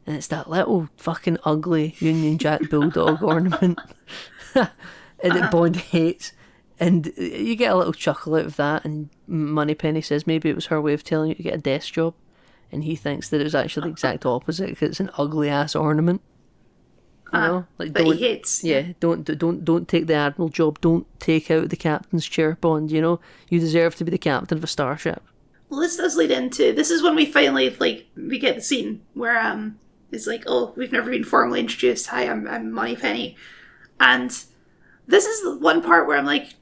and it's that little fucking ugly Union Jack bulldog ornament. And that Bond hates, and you get a little chuckle out of that, and Moneypenny says maybe it was her way of telling you to get a desk job, and he thinks that it was actually the exact opposite, because it's an ugly ass ornament, you know, like, but he hates. Yeah, don't take the admiral job, don't take out the captain's chair, Bond, you know, you deserve to be the captain of a starship. Well, this does lead into, this is when we finally, like, we get the scene where it's like, oh, we've never been formally introduced, hi, I'm Moneypenny, and this is the one part where I'm, like,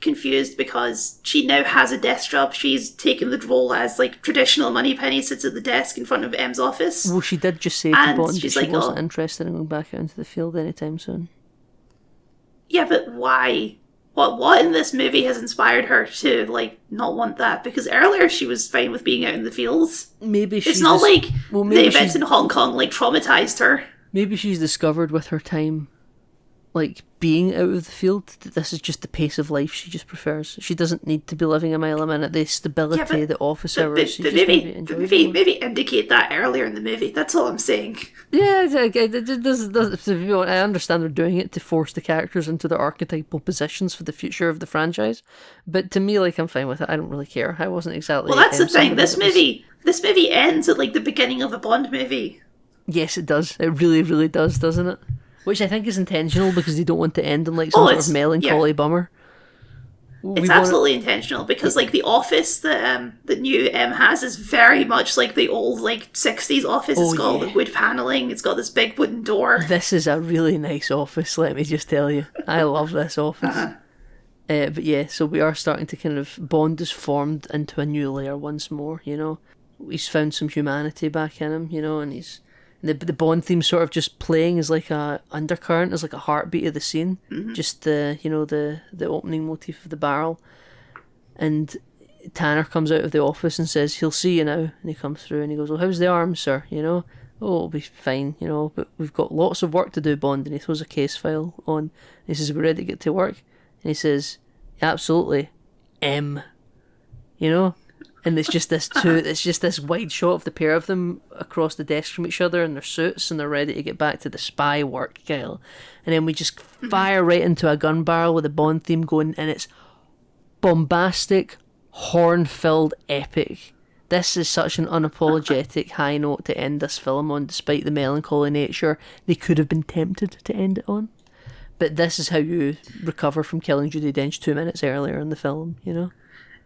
confused, because she now has a desk job. She's taken the role as, like, traditional Moneypenny sits at the desk in front of M's office. Well, she did just say to Bond that she wasn't interested in going back out into the field anytime soon. Yeah, but why? What in this movie has inspired her to, like, not want that? Because earlier she was fine with being out in the fields. Maybe she's... It's not like the events in Hong Kong, like, traumatized her. Maybe she's discovered with her time like being out of the field. This is just the pace of life she just prefers. She doesn't need to be living a mile a minute. The stability, the office hours. Maybe indicate that earlier in the movie. That's all I'm saying. Yeah, I understand they're doing it to force the characters into their archetypal positions for the future of the franchise, but to me, like, I'm fine with it. I don't really care. I wasn't exactly. Well, that's the thing. This movie ends at like the beginning of a Bond movie. Yes, it does. It really, really does, doesn't it? Which I think is intentional because they don't want to end on like some sort of melancholy bummer. It's absolutely intentional because like the office that new M has is very much like the old like 60s office. It's got like wood paneling. It's got this big wooden door. This is a really nice office. Let me just tell you, I love this office. But yeah, so we are starting to kind of Bond is formed into a new layer once more. You know, he's found some humanity back in him. You know, and he's. The Bond theme sort of just playing as like a undercurrent, as like a heartbeat of the scene. Mm-hmm. Just the opening motif of the barrel. And Tanner comes out of the office and says, "He'll see you now." And he comes through and he goes, "Well, how's the arm, sir? You know, oh, it'll be fine, you know, but we've got lots of work to do, Bond." And he throws a case file on. And he says, "We're ready to get to work." And he says, "Absolutely, M." You know? And it's just this wide shot of the pair of them across the desk from each other in their suits, and they're ready to get back to the spy work, Kyle. And then we just fire right into a gun barrel with the Bond theme going, and it's bombastic, horn-filled epic. This is such an unapologetic high note to end this film on, despite the melancholy nature they could have been tempted to end it on. But this is how you recover from killing Judi Dench 2 minutes earlier in the film, you know?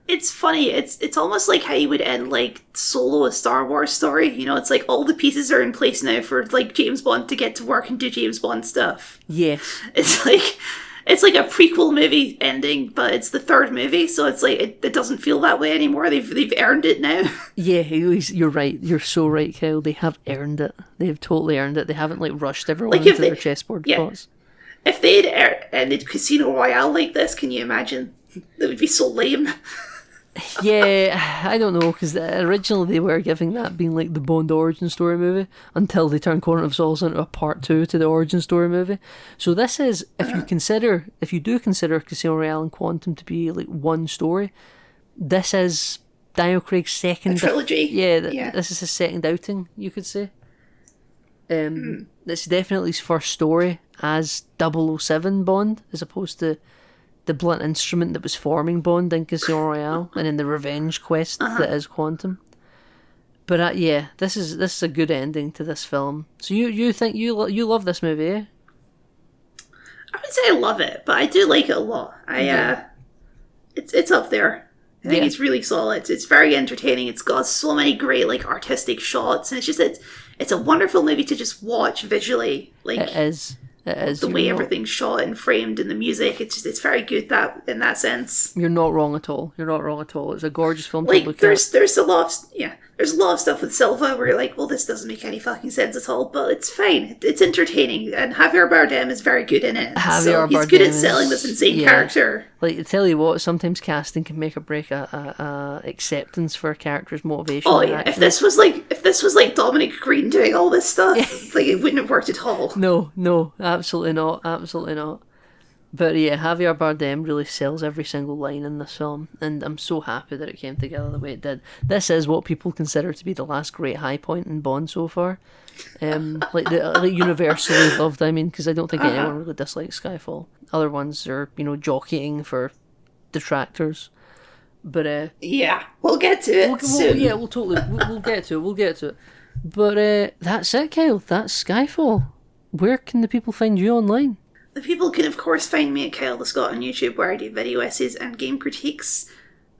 It's funny. It's almost like how you would end like Solo, a Star Wars story. You know, it's like all the pieces are in place now for like James Bond to get to work and do James Bond stuff. Yes. It's like a prequel movie ending, but it's the third movie, so it's like it doesn't feel that way anymore. They've earned it now. Yeah, you're right. You're so right, Kyle. They have earned it. They have totally earned it. They haven't like rushed everyone into their chessboard spots. If they'd ended Casino Royale like this, can you imagine? That would be so lame. Yeah, I don't know, because originally they were giving that being like the Bond origin story movie until they turned Corner of Souls into a part 2 to the origin story movie. So this is, if you do consider Casino Royale and Quantum to be like one story, this is Daniel Craig's second trilogy. This is his second outing, you could say. It's definitely his first story as 007 Bond, as opposed to the blunt instrument that was forming Bond in Casino Royale and in the revenge quest that is Quantum. But this is a good ending to this film. So you think you love this movie, eh? I would say I love it, but I do like it a lot. It's up there. I think it's really solid. It's very entertaining. It's got so many great like artistic shots, and it's a wonderful movie to just watch visually. Like it is. The way everything's shot and framed and the music, it's very good in that sense. You're not wrong at all. It's a gorgeous film to like, look at. There's a lot of stuff with Silva where you're like, well, this doesn't make any fucking sense at all, but it's fine. It's entertaining, and Javier Bardem is very good in it. He's good at selling this insane character. Like, I tell you what, sometimes casting can make or break a acceptance for a character's motivation. Oh yeah, if this was like Dominic Green doing all this stuff, like it wouldn't have worked at all. No, absolutely not. But yeah, Javier Bardem really sells every single line in this film, and I'm so happy that it came together the way it did. This is what people consider to be the last great high point in Bond so far. Like universally loved. I mean, because I don't think anyone really dislikes Skyfall. Other ones are, jockeying for detractors. But we'll get to it soon. We'll get to it. But that's it, Kyle. That's Skyfall. Where can the people find you online? The people can, of course, find me at Kyle the Scot on YouTube, where I do video essays and game critiques.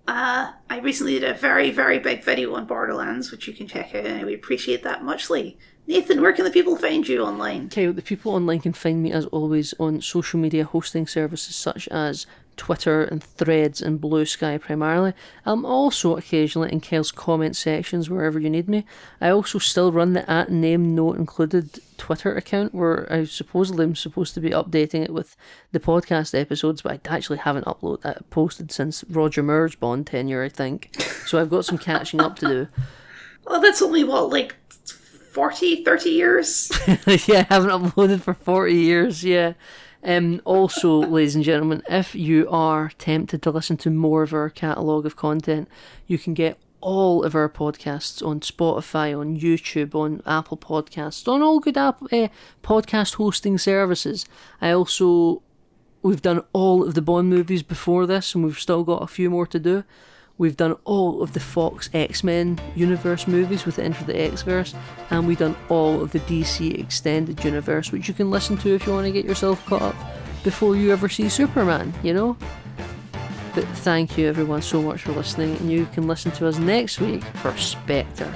I recently did a very, very big video on Borderlands, which you can check out, and I would appreciate that muchly. Nathan, where can the people find you online? Kyle, the people online can find me, as always, on social media hosting services such as Twitter and Threads and Blue Sky primarily. I'm also occasionally in Kyle's comment sections wherever you need me. I also still run the @NameNoteIncluded Twitter account, where I supposedly am supposed to be updating it with the podcast episodes, but I actually haven't posted since Roger Moore's Bond tenure, I think. So I've got some catching up to do. Well, that's only, 40, 30 years? Yeah, I haven't uploaded for 40 years, yeah. Also, ladies and gentlemen, if you are tempted to listen to more of our catalogue of content, you can get all of our podcasts on Spotify, on YouTube, on Apple Podcasts, on all good podcast hosting services. We've done all of the Bond movies before this, and we've still got a few more to do. We've done all of the Fox X-Men universe movies with the Enter the X-Verse, and we've done all of the DC Extended Universe, which you can listen to if you want to get yourself caught up before you ever see Superman, you know? But thank you everyone so much for listening, and you can listen to us next week for Spectre.